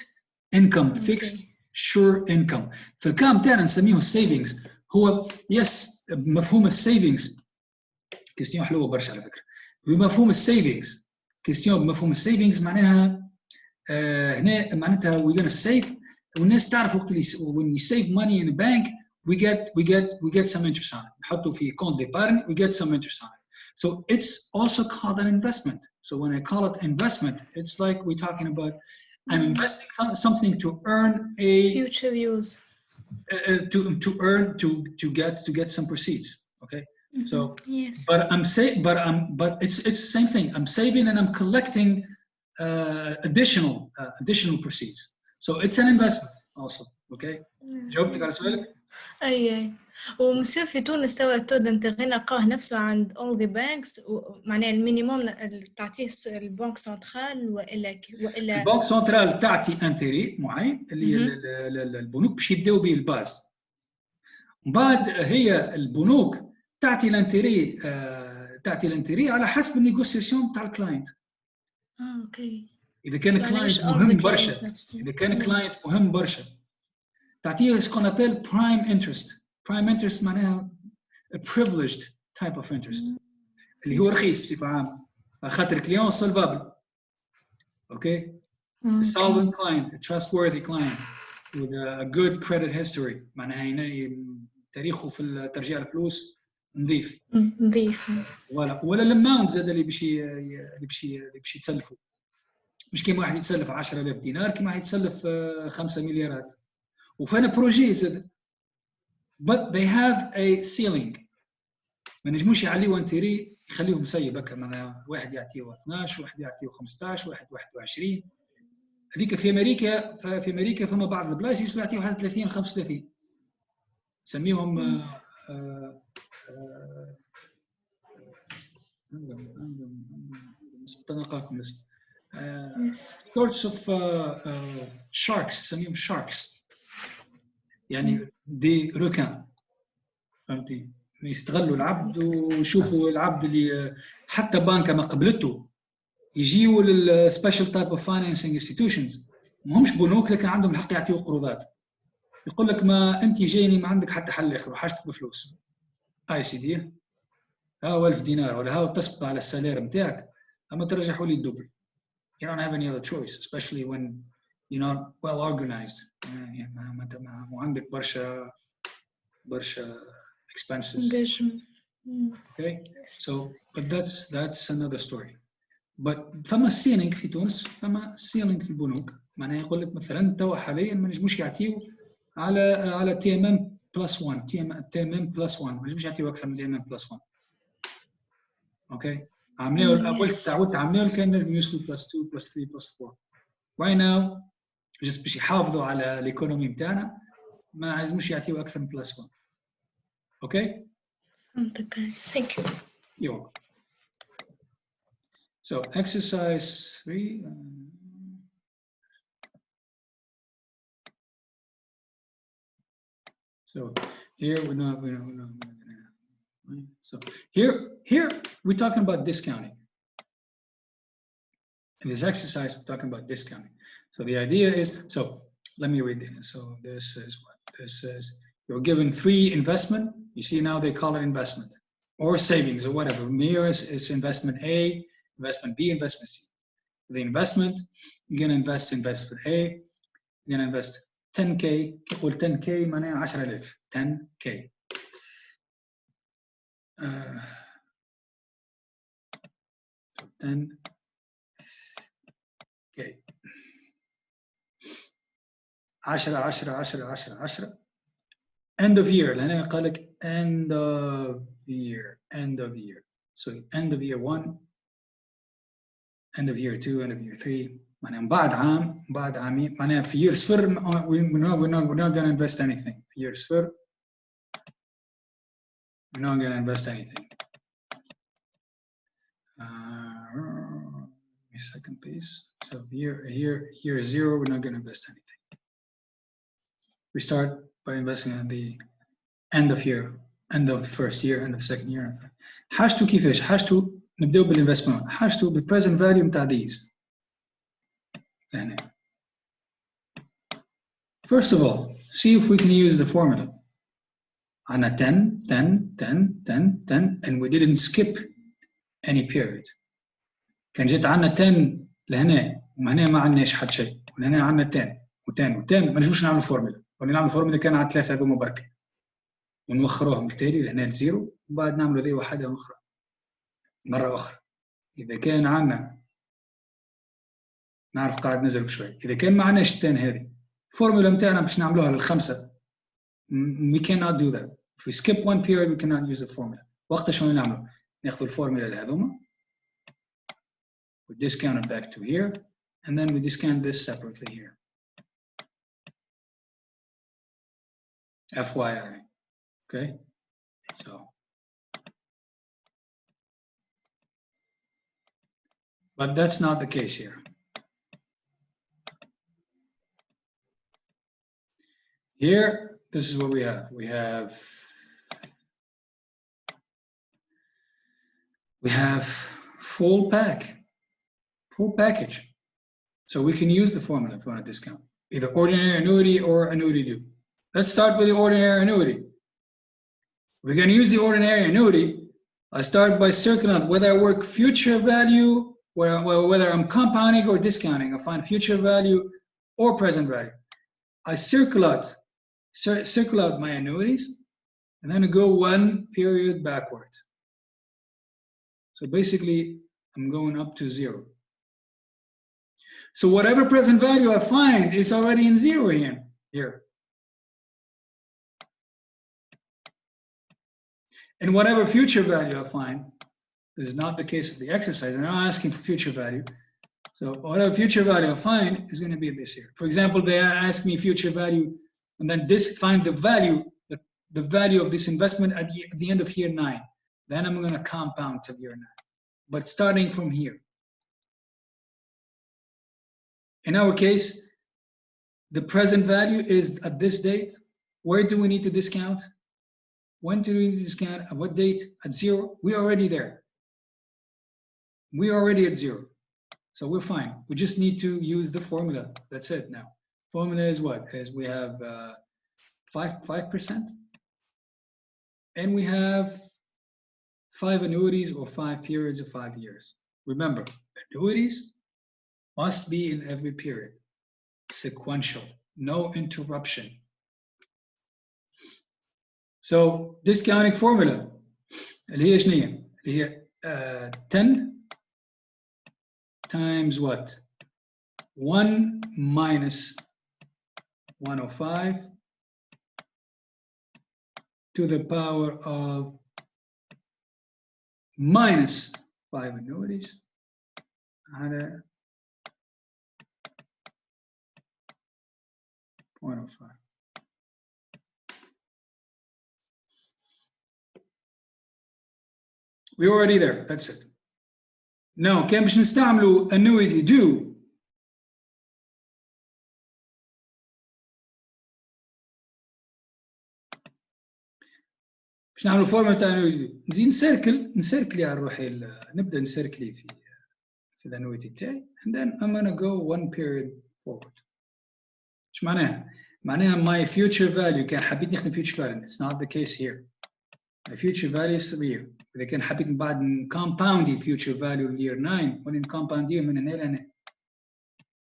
A: income, fixed sure income. في الكلام متاعنا نسميه savings. هو yes مفهوم savings كيستيون حلوة برشا على فكرة. بمفهوم السيفينغز كيستيون بمفهوم السيفينغز معناها هنا معناتها we're gonna save والناس تعرف وقت اللي when we save money in a bank we get some interest on it. نحطه في compte d'épargne we get some interest on it. So it's also called an investment. So when I call it investment, it's like we're talking about I'm investing something to earn a
D: future use.
A: To get some proceeds. Okay. So,
D: yes.
A: but it's the same thing. I'm saving and I'm collecting additional proceeds. So it's an investment also. Okay. جاوبتك على سؤالك؟
D: أي ومسيو في تونس توا التو دانتيغي نلقاه نفسه عند all the banks ومعناه المينيموم تعطيه البنك سنترال وإلا
A: البنك سنترال تعطي انتيري معين اللي البنوك باش يبداو به الباز. من بعد هي البنوك تعطي الانتيري على حسب النيغوسياسيون تاع الكلاينت.
D: اوكي.
A: اذا كان كلاينت مهم برشا تعطيه سكون ابل برايم انترست. برايم انترست معناها a privileged type of interest اللي هو رخيص بصفه عامه خاطر كليون سولفابل. اوكي. A solvent client, a trustworthy client with a good credit history معناها تاريخه في ترجيع الفلوس نظيف ولا الاماونت زاد اللي باش يتسلفوا مش كيما واحد يتسلف 10,000 دينار كيما واحد يتسلف 5 مليارات وفانا بروجي زاد. but they have a ceiling ما نجموش يعليوا انتيري يخليهم سيب هكا معناها واحد يعطيه 12 واحد يعطيه 15 واحد 21. هذيك في امريكا فما بعض البلايص يوصلوا يعطيو واحد 30 35 نسميهم sorts of sharks نسميهم sharks يعني دي ركان فهمتي يستغلوا العبد ويشوفوا العبد اللي حتى بنكه ما قبلته يجيوا للسبيشال تايب اوف فاينانسينج انستتيوشنز ما همش بنوك لكن عندهم الحق يعطيوا قروضات. يقول لك ما انت جايني ما عندك حتى حل اخر وحاجتك بفلوس اي سي دي ها 1000 دينار ولا ها تسقط على السالير نتاعك أما ترجحوا لي الدبل. You don't have any other choice, especially when you're not well organized. وعندك برشا expenses. Okay, so but that's another story. But فما ceiling في تونس، فما ceiling في البنوك. معناها يقول لك مثلا توا حاليا ما نجموش يعطيو على TMM plus 1 TMM plus 1 ما نجموش يعطيو اكثر من TMM plus 1. اوكي عملوا الاول تعودت عملوا كان نجم يوصلوا plus 2 plus 3 plus 4. right now just باش يحافظوا على الايكونومي بتاعنا ما نجموش يعطيو اكثر من plus 1. اوكي
D: فهمتك. thank you.
A: You're welcome. So exercise 3. So here we're not so here we're talking about discounting. In this exercise we're talking about discounting. So the idea is, so let me read this. So this is what this is. You're given 3 investment. You see now they call it investment or savings or whatever. Here is investment A, investment B, investment C. The investment, you're going to invest investment A, you're going to invest 10K. قول 10K معناها 10,000. 10K. 10K. 10. End of year. لهنا قال لك end of year. So end of year 1, end of year 2, end of year 3. معناها بعد عامين معناها في year 0 we're not going to invest anything. في year 0 we're not going to invest anything. A second please. So year 0 we're not going to invest anything. We start by investing at the end of year, end of first year, end of second year. حاجته كيفاش؟ حاجته نبداو بالinvestment. حاجته بالpresent value متاع these. هنا. First of all, see if we can use the formula. عنا 10, 10, 10, 10, 10, and we didn't skip any period. كان جيت عنا 10 لهنا وهنا ما عندناش حد شيء، ولهنا عنا 10 و10 و10 ما نجموش نعملوا فورمولا، ولا نعمل فورمولا كان على 3 هذوما برك. ونوخروهم بالتالي لهنا لزيرو وبعد نعملوا ذي واحدة أخرى مرة أخرى. إذا كان عنا نعرف قاعد نزل بشوي، إذا كان ما عندناش 10 هذه الفورمولا متاعنا باش نعملوها للخمسة. We cannot do that. If we skip one period we cannot use the formula. وقتها شنو نعملوا؟ ناخذ الفورمولا لهذوما we discount it back to here and then we discount this separately here. FYI. Okay, so but that's not the case here. Here, this is what we have. We have full package. So we can use the formula if we want to discount either ordinary annuity or annuity due. Let's start with the ordinary annuity. We're going to use the ordinary annuity. I start by circling out whether I work future value, whether I'm compounding or discounting. I find future value or present value. I circle out my annuities, and then I go one period backward. So basically, I'm going up to 0. So whatever present value I find is already in 0 here. And whatever future value I find, this is not the case of the exercise. I'm not asking for future value. So whatever future value I find is going to be this here. For example, they ask me future value, and then find the value of this investment at the end of year 9. Then I'm going to compound till year 9, but starting from here. In our case, the present value is at this date. Where do we need to discount? When do we need to discount? At what date? At 0. We're already there. We're already at 0. So we're fine. We just need to use the formula. That's it now. Formula is what? Is we have 5%. And we have 5 annuities or 5 periods of 5 years. Remember, annuities must be in every period. Sequential, no interruption. So discounting formula اللي هي شنو هي؟ اللي هي 10 times what? 1 minus 105 to the power of minus 5 annuities على 0.05. We're already there, that's it. Now, كان باش نستعملوا annuity due باش نعملوا فورمولا تاع annuity نزيد نسيركل يا روحي نبدا نسيركلي في الانويتي تاعي and then I'm gonna go one period forward. ايش معناها؟ معناها my future value كان حبيت نخدم future value it's not the case here. My future value is 3 إذا كان حبيت من بعد compound future value year 9 وين compound year من هنا لهنا.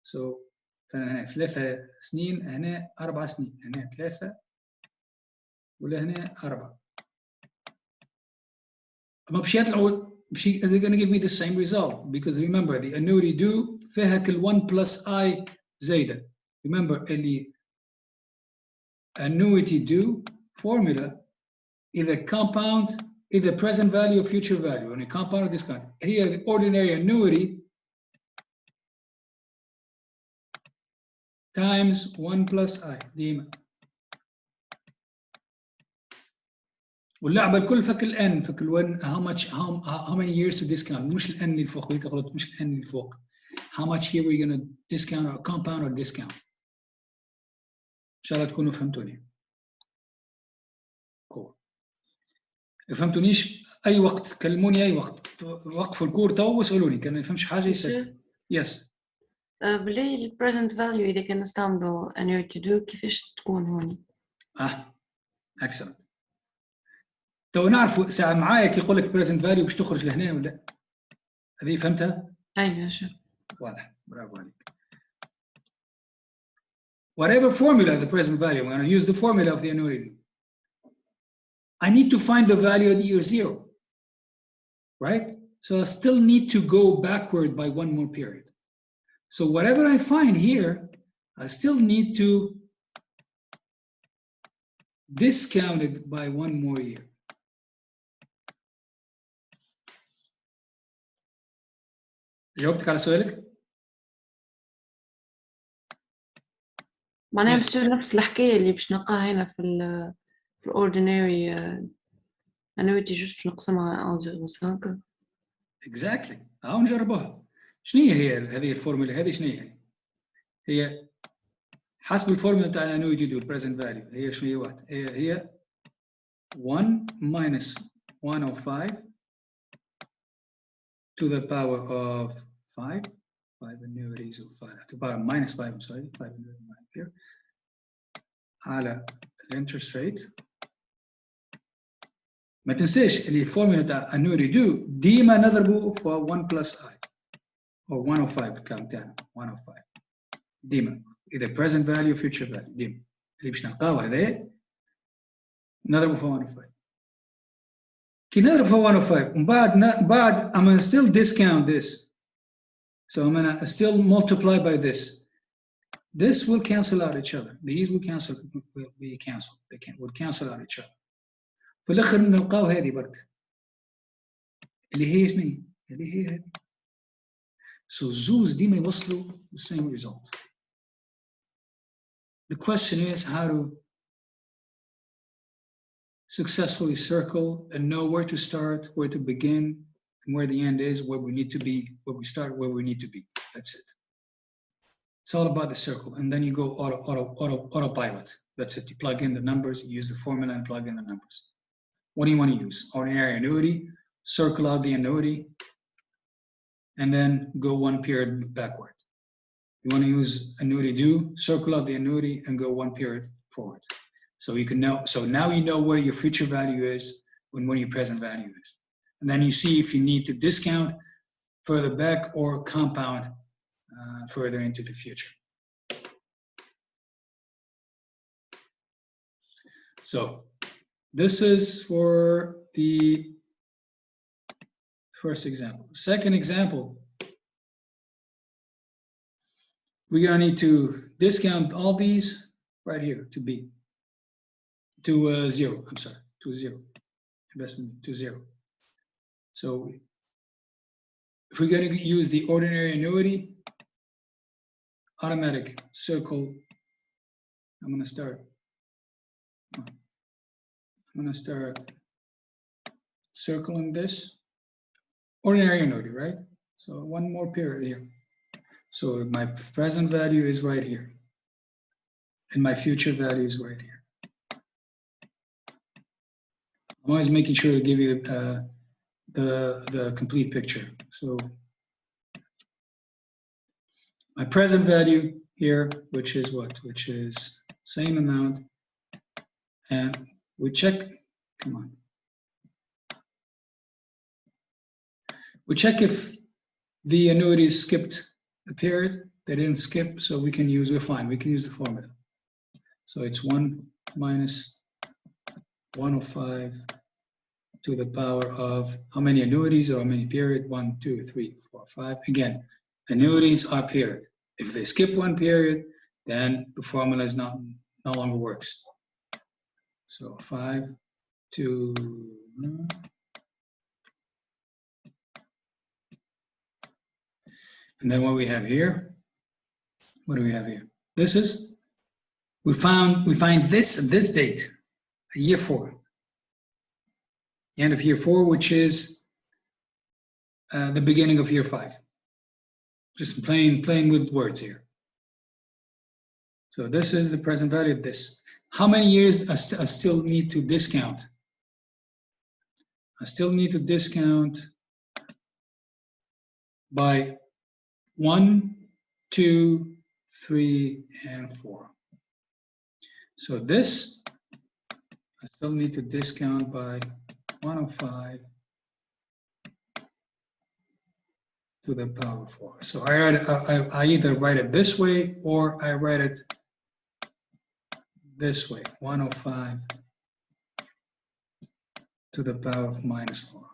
A: So هنا 3 سنين هنا 4 سنين هنا 3 ولا هنا 4. ما بشي يطلعوا بشي they're going to give me the same result because remember the annuity due فيها كل 1 plus I زايدة. Remember اللي annuity due formula either compound either present value or future value and a compound or discount. Here the ordinary annuity times 1 plus I ديما. واللعبه الكل فك الان فك ال1 how many years to discount مش الان اللي فوق هيك غلط مش الان اللي فوق how much here we're going to discount or compound or discount. ان شاء الله تكونوا فهمتوني. cool. فهمتونيش اي وقت كلموني اي وقت وقفوا الكور تو واسالوني كان ما يفهمش حاجه يسال. يس
C: بالله ال present value إذا كان نستعملوا annuity due كيفاش تكون هون؟
A: excellent. تو نعرفوا ساعة معايا كي يقول لك present value باش تخرج لهنا ولا هذه فهمتها؟
C: أيوة شو
A: واضح برافو عليك. Whatever formula of the present value, I'm going to use the formula of the annuity. I need to find the value at year 0, right? So I still need to go backward by one more period. So whatever I find here, I still need to discount it by one more year. جاوبتك على سؤالك؟
C: معناها بتصير نفس الحكاية اللي باش نلقاها هنا في ال ordinary annuity just نقسمها على 0.5.
A: Exactly. هاو نجربوها. شنو هي هذه الفورمولا هذه شنو هي؟ هي حسب الفورمولا تاع الانويتي دو present value هي شنو هي واحد؟ هي 1 minus 105 to the power of 5 annuities of 5 to the power minus 5 I'm sorry 5 annuities here على interest rate. ما تنساش اللي الفورمولا تاع annuity due ديما نضربه في 1 plus I or 105 كان تاعنا 105 ديما either present value future value ديما اللي باش نلقاو هذا نضربه في 105. كي نضرب في 105 ومن بعد I'm gonna still discount this. So I'm gonna still multiply by this. This will cancel out each other. These will be canceled. They will cancel out each other. في الآخر نلقاو هذه برك. اللي هي شنو؟ اللي هي هذه. So zoos ديما يوصلوا the same result. The question is how to successfully circle and know where to start, where to begin, and where the end is, where we need to be, where we start, where we need to be. That's it. It's all about the circle, and then you go autopilot. That's it. You plug in the numbers, you use the formula, and plug in the numbers. What do you want to use? Ordinary annuity, circle out the annuity, and then go one period backward. You want to use annuity due, circle out the annuity, and go one period forward. So you can know. So now you know where your future value is and where your present value is, and then you see if you need to discount further back or compound further into the future. So this is for the first example. Second example, we're gonna need to discount all these right here to B, to 0, I'm sorry, to 0, investment to 0. So if we're gonna use the ordinary annuity, automatic circle, I'm gonna start circling this ordinary annuity, right? So one more period here. So my present value is right here, and my future value is right here. I'm always making sure to give you the complete picture. So my present value here, which is what? Which is same amount, and we check. Come on. We check if the annuities skipped a period. They didn't skip, so we can use, we're fine. We can use the formula. So it's 1 minus 105 to the power of how many annuities or how many period? 1, 2, 3, 4, 5. Again, annuities are period. If they skip one period, then the formula is no longer works. So 5 to and then what we have here, what do we have here? This is, we find this date, year 4, the end of year 4, which is the beginning of year 5. Just playing with words here. So this is the present value of this. How many years I still need to discount? I still need to discount by 1, 2, 3, and 4. So this, I still need to discount by 105 to the power of 4. So I either write it this way or I write it this way, 105 to the power of minus 4.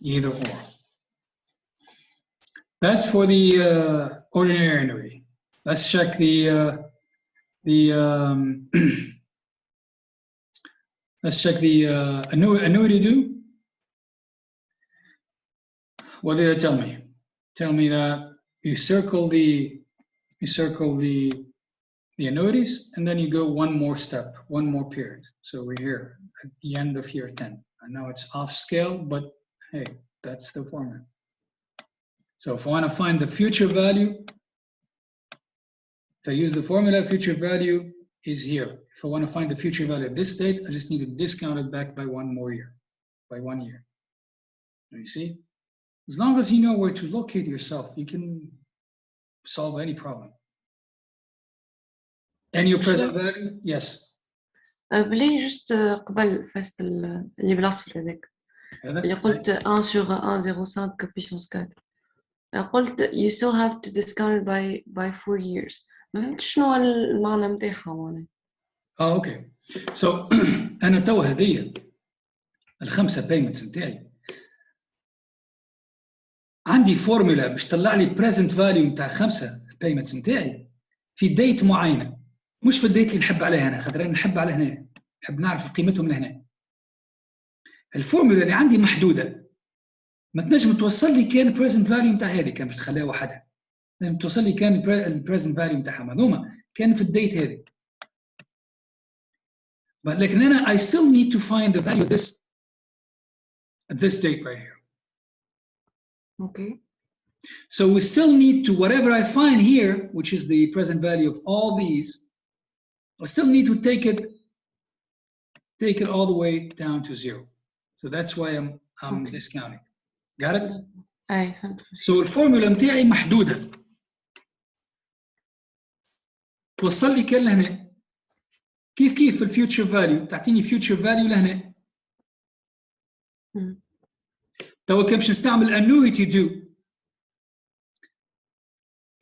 A: Either or. That's for the ordinary annuity. Let's check let's check the annuity due. What did they tell me? Tell me that you circle the annuities, and then you go one more step, one more period. So we're here at the end of year 10. I know it's off scale, but hey, that's the formula. So if I want to find the future value, if I use the formula, future value is here. If I want to find the future value at this date, I just need to discount it back by 1 more year, by 1 year. You see? As long as you know where to locate yourself, you can solve any problem. And your present value? Yes.
C: بلي جست قبل فاست اللي بالاصفر هذاك اللي قلت 1 sur 1,05 puissance 4 قلت you still have to discount it by 4 years. ما فهمتش شنو المعنى نتاعها معناها.
A: اوكي. سو انا تو هذيا الخمسه payments نتاعي عندي فورمولا باش تطلع لي present value نتاع 5 payments نتاعي في ديت معينه، مش في الديت اللي نحب عليها انا، خاطر انا نحب على هنا، نحب نعرف قيمتهم لهنا. الفورمولا اللي عندي محدوده، ما تنجم توصل لي كان present value نتاع هذه كان باش تخليها وحدها، لازم توصل لي كان present value نتاعها هذوما كان في الديت هذه. لكن انا I still need to find the value of this at this date right here.
C: Okay.
A: So we still need to, whatever I find here, which is the present value of all these, I still need to take it all the way down to 0. So that's why I'm okay. Discounting. Got it?
C: أي.
A: So الفورمولا متاعي محدودة. توصل لي كان لهنا. كيف الفيوتشر فاليو تعطيني فيوتشر فاليو لهنا. تو كيف باش نستعمل annuity do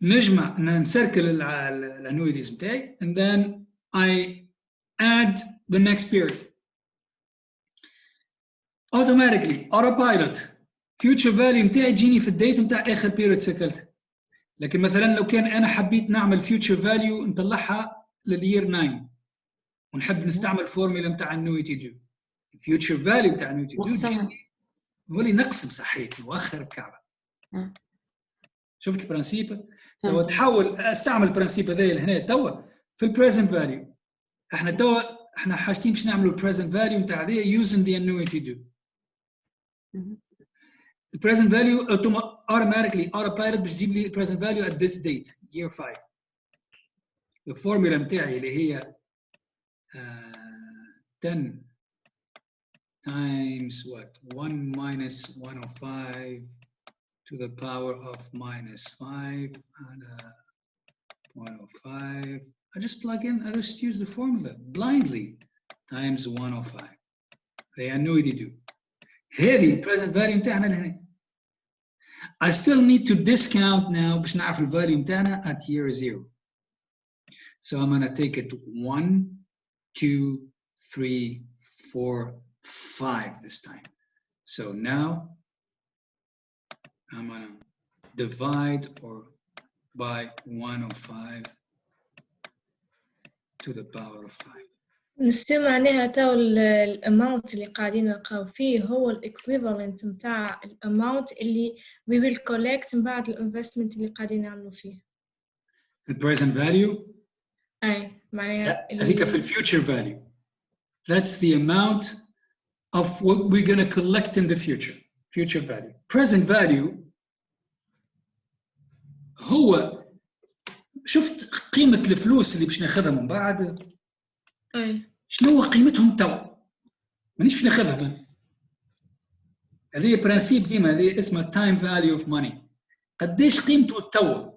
A: نجمع نسركل الانويتيز نتاعي and then I add the next period automatically autopilot future value نتاعي تجيني في الديت نتاع اخر period سكلتها. لكن مثلا لو كان انا حبيت نعمل future value نطلعها للير 9 ونحب نستعمل فورمولا نتاع annuity do future value نتاع annuity do تجيني ولي نقسم صحيت نوخر الكعبه. شفت البرانسيب؟ توا تحول استعمل البرانسيب هذايا لهنا توا في البريزنت فاليو. احنا توا احنا حاجتين باش نعملوا البريزنت فاليو نتاع هذايا using the annuity do. البريزنت فاليو automatically autopilot باش تجيب لي البريزنت فاليو at this date year 5. الفورمولا نتاعي اللي هي 10 times what 1 minus 105 to the power of minus 5 and 105. I just plug in, I just use the formula blindly times 105. The annuity do. هذه present value نتاعنا لهنا. I still need to discount now باش نعرف الفاليو نتاعنا at year 0. So I'm gonna take it 1, 2, 3, 4, 5 this time. So now I'm gonna divide or by 105 to the power of 5.
D: نسيو معناها تو الاماونت اللي قاعدين نلقاو فيه هو الايكويفالنت نتاع الاماونت اللي we will collect من بعد الانفستمنت اللي قاعدين نعملوا فيه.
A: The present value.
D: اي معناها
A: هذيك في future value. That's the amount of what we're going to collect in the future value. Present value هو شفت قيمة الفلوس اللي باش ناخذها من بعد.
D: اي
A: شنو هو قيمتهم توا؟ مانيش باش ناخذها. هذه برانسيب ديما هذه اسمها time value of money. قديش قيمته توا؟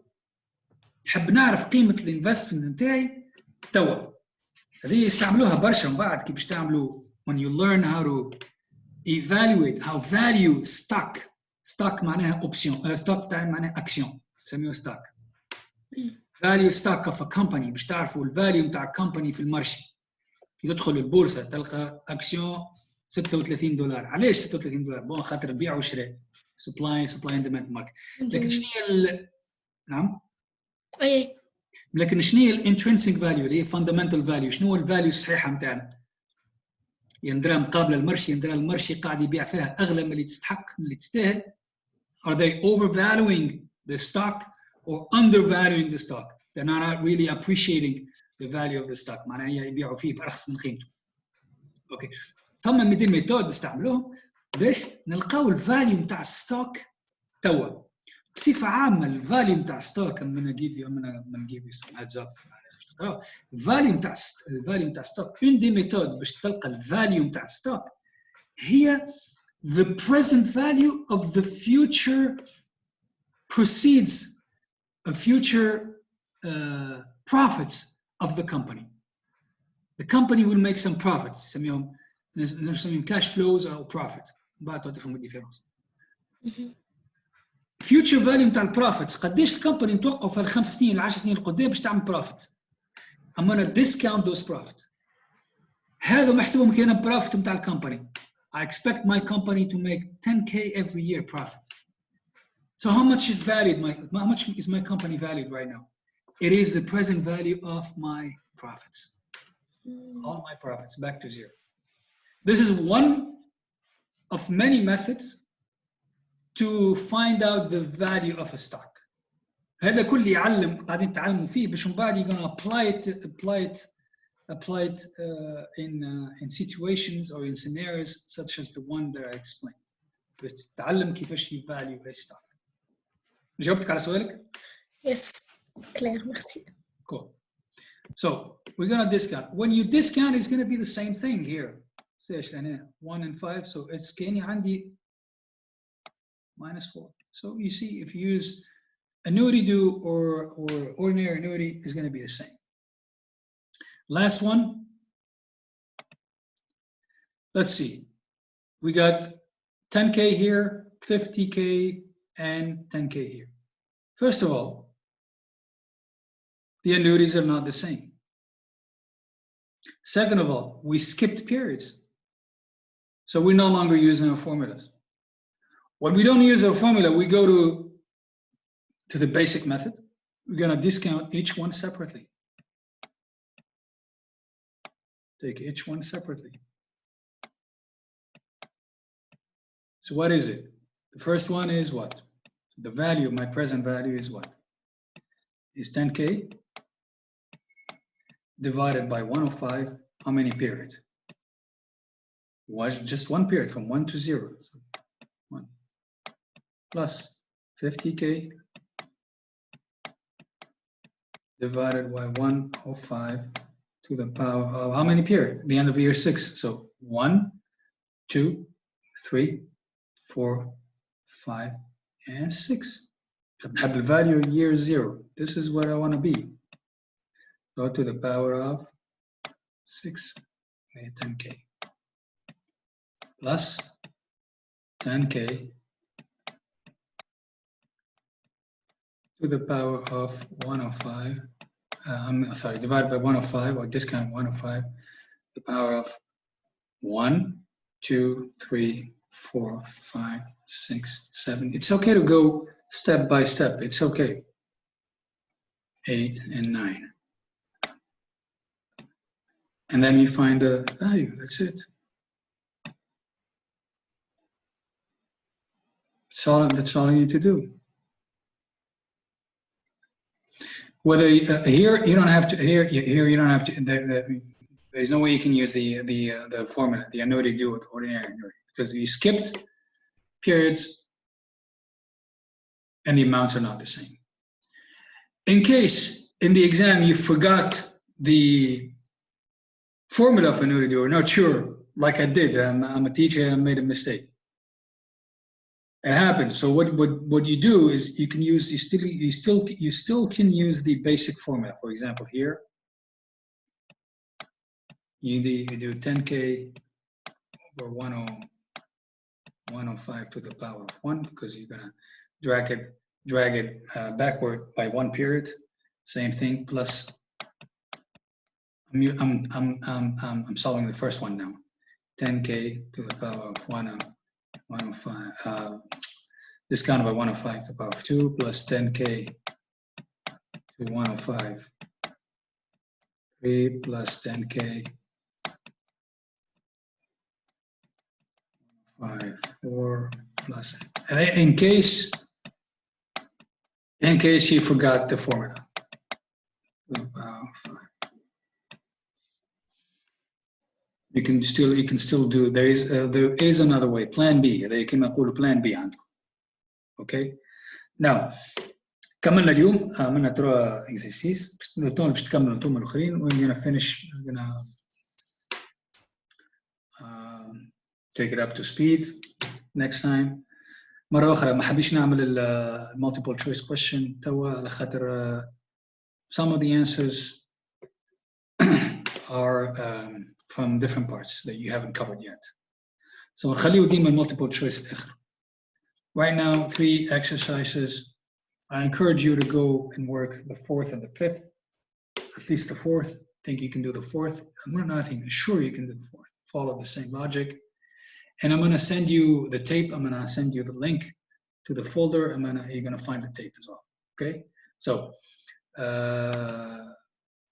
A: نحب نعرف قيمة الانفستمنت نتاعي توا. هذه يستعملوها برشا من بعد كي باش تعملوا when you learn how to evaluate how value stock معناها option stock تاع معناها action نسميه stock. value stock of a company باش تعرفوا الفاليو نتاع الكومباني في المارشي. كي تدخل البورصه تلقى اكسيون $36. علاش $36؟ بون خاطر بيع وشراء supply and demand market. لكن شنو هي نعم
D: اي
A: لكن شنو هي الانترنسيك فاليو اللي هي fundamental value؟ شنو هو الفاليو الصحيحه نتاعنا؟ يندرا مقابله المرشي يندرا المرشي قاعد يبيع فيها اغلى من اللي تستحق من اللي تستاهل. Are they overvaluing the stock or undervaluing the stock? They're not really appreciating the value of the stock. معناها يبيعوا فيه بارخص من قيمته. اوكي ثم ميثود نستعملوهم باش نلقاو الفاليو نتاع الستوك توا. بصفه عامه الفاليو نتاع الستوك I'm gonna give you some heads up باش تقراو الفاليو نتاع الستوك. اون دي ميثود باش تلقى الفاليو نتاع الستوك هي the present value of the future proceeds of future profits of the company. The company will make some profits. نسميهم cash flows أو profit. بعد تفهموا الديفيرنس. Future value نتاع البروفيتس قديش الكمباني متوقع في الخمس سنين العشر سنين القدام باش تعمل profit. I'm gonna discount those profits. هذا محسوبهم كأنه profit نتاع الكمباني. I expect my company to make 10K every year profit. So how much is valued? How much is my company valued right now? It is the present value of my profits. All my profits back to zero. This is one of many methods to find out the value of a stock. هذا كل يعلم قاعدين نتعلموا فيه باش من بعد you're gonna apply it in situations or in scenarios such as the one that I explained. باش تتعلم كيفاش يفاليو هاي stock. جاوبتك على سؤالك؟
D: Yes, Claire, merci.
A: Cool. So we're gonna discount. When you discount, it's gonna be the same thing here. 1 and 5, so it's كأني عندي -4. So you see, if you use annuity do or ordinary annuity, is gonna be the same. Last one. Let's see. We got 10K here, 50K and 10K here. First of all, the annuities are not the same. Second of all, we skipped periods. So we're no longer using our formulas. When we don't use our formula, we go to the basic method. We're going to discount each one separately. Take each one separately. So what is it? The first one is what? The value, my present value is what? Is 10K divided by 105. How many periods? Was just one period from 1 to 0. So 1 plus 50K divided by 105 to the power of how many period? The end of year 6. So 1, 2, 3, 4, 5, and 6. Have the value of year 0. This is what I want to be. Go to the power of 6, 10K. Plus 10K to the power of 105. I'm sorry, divided by 105 or discount 105. The power of 1, 2, 3, 4, 5, 6, 7. It's okay to go step by step. It's okay. 8 and 9. And then you find the value. That's it. That's all you need to do. Whether here you don't have to. Here you don't have to. There's no way you can use the formula, the annuity due with ordinary annuity, because you skipped periods and the amounts are not the same. In case in the exam you forgot the formula of annuity due, or not sure, like I did. I'm a teacher. I made a mistake. It happens. So what you do is you can use you still can use the basic formula. For example, here you do 10K over 105 to the power of 1, because you're gonna drag it backward by 1 period. Same thing, plus I'm solving the first one now. 10K to the power of 105, discounted by 105 to the power of 2, plus 10K to 105, 3 plus 10K, 5, 4 plus, in case you forgot the formula. You can still do. There is another way. Plan B. هذا كما نقولوا plan B عندكم. Okay. Now كملنا اليوم عملنا 3 exercices. باش تكملوا انتم الاخرين. We're gonna finish. We're gonna take it up to speed next time. مرة أخرى ما حبيش نعمل multiple choice question توا على خاطر some of the answers are from different parts that you haven't covered yet. So نخليه ديما multiple choice الآخر. Right now, 3 exercises. I encourage you to go and work the 4th and the 5th, at least the 4th. I think you can do the 4th. I'm not even sure you can do the 4th. Follow the same logic. And I'm going to send you the tape. I'm going to send you the link to the folder. You're going to find the tape as well. Okay? So,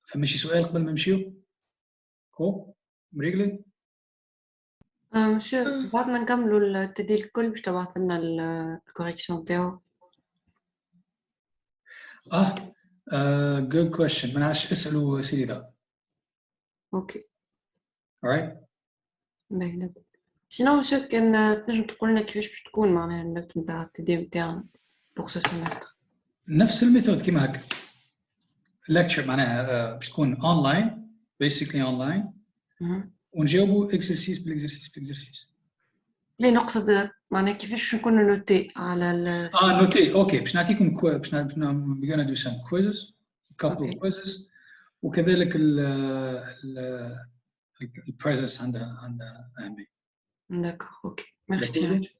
A: فمشي سؤال قبل ما نمشيو؟ cool. مريقلي؟
C: شو بعد ما نكملوا التدريب الكل باش تبعث لنا الكوريكسيون تاعو.
A: Good question. ما نعرفش اسألوا سيدي ذا.
C: اوكي.
A: Alright.
C: باهي. سينو شو كان تنجم تقول لنا كيفاش باش تكون معناها النوت نتاع التدريب تاعنا بوغ سو سيمستر؟
A: نفس الميثود كيما هكا. lecture معناها باش تكون online, basically online. ونجاوبوا اكسرسيس بالاكسرسيس.
C: ليه نقصد معناها كيفاش نكونوا نوتي على
A: نوتي اوكي باش نعطيكم باش we're gonna do some quizzes, a couple of quizzes, وكذلك البريزنس عندها أهمية.
C: داكور اوكي ميرسي.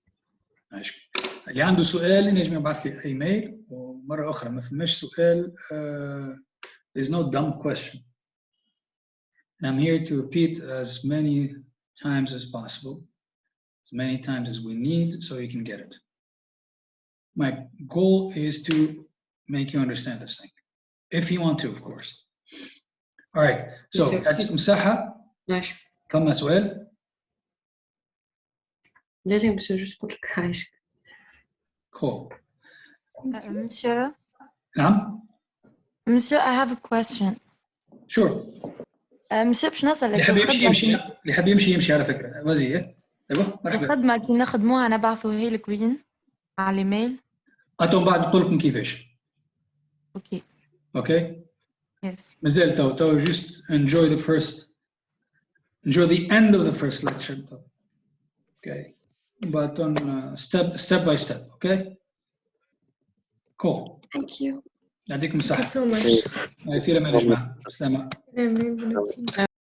A: ماشي. اللي عنده سؤال ينجم يبعث لي ايميل، ومره اخرى ما فماش سؤال. There's no dumb question. And I'm here to repeat as many times as possible, as many times as we need, so you can get it. My goal is to make you understand this thing, if you want to, of course. All right. So يعطيكم الصحة.
C: ماشي.
A: فما سؤال؟
C: لا مش جوست قلت لك عايشة.
A: Cool.
E: Monsieur.
A: نعم.
E: Monsieur, I have a question.
A: Sure.
E: Monsieur باش نسألك
A: اللي حاب يمشي على فكرة. وزية. ايوه مرحبا.
E: الخدمة كي نخدموها نبعثوها لك وين؟ على الايميل؟
A: أتوم بعد نقول لكم كيفاش.
E: اوكي.
A: Okay.
E: Yes.
A: مازال تو just enjoy the end of the first lecture. Okay. But on step by step. Okay. Cool.
C: Thank you.
A: يعطيكم الصحة.
D: Thank you so much.
A: في رمال يا جماعة. سلامة.
D: Amen.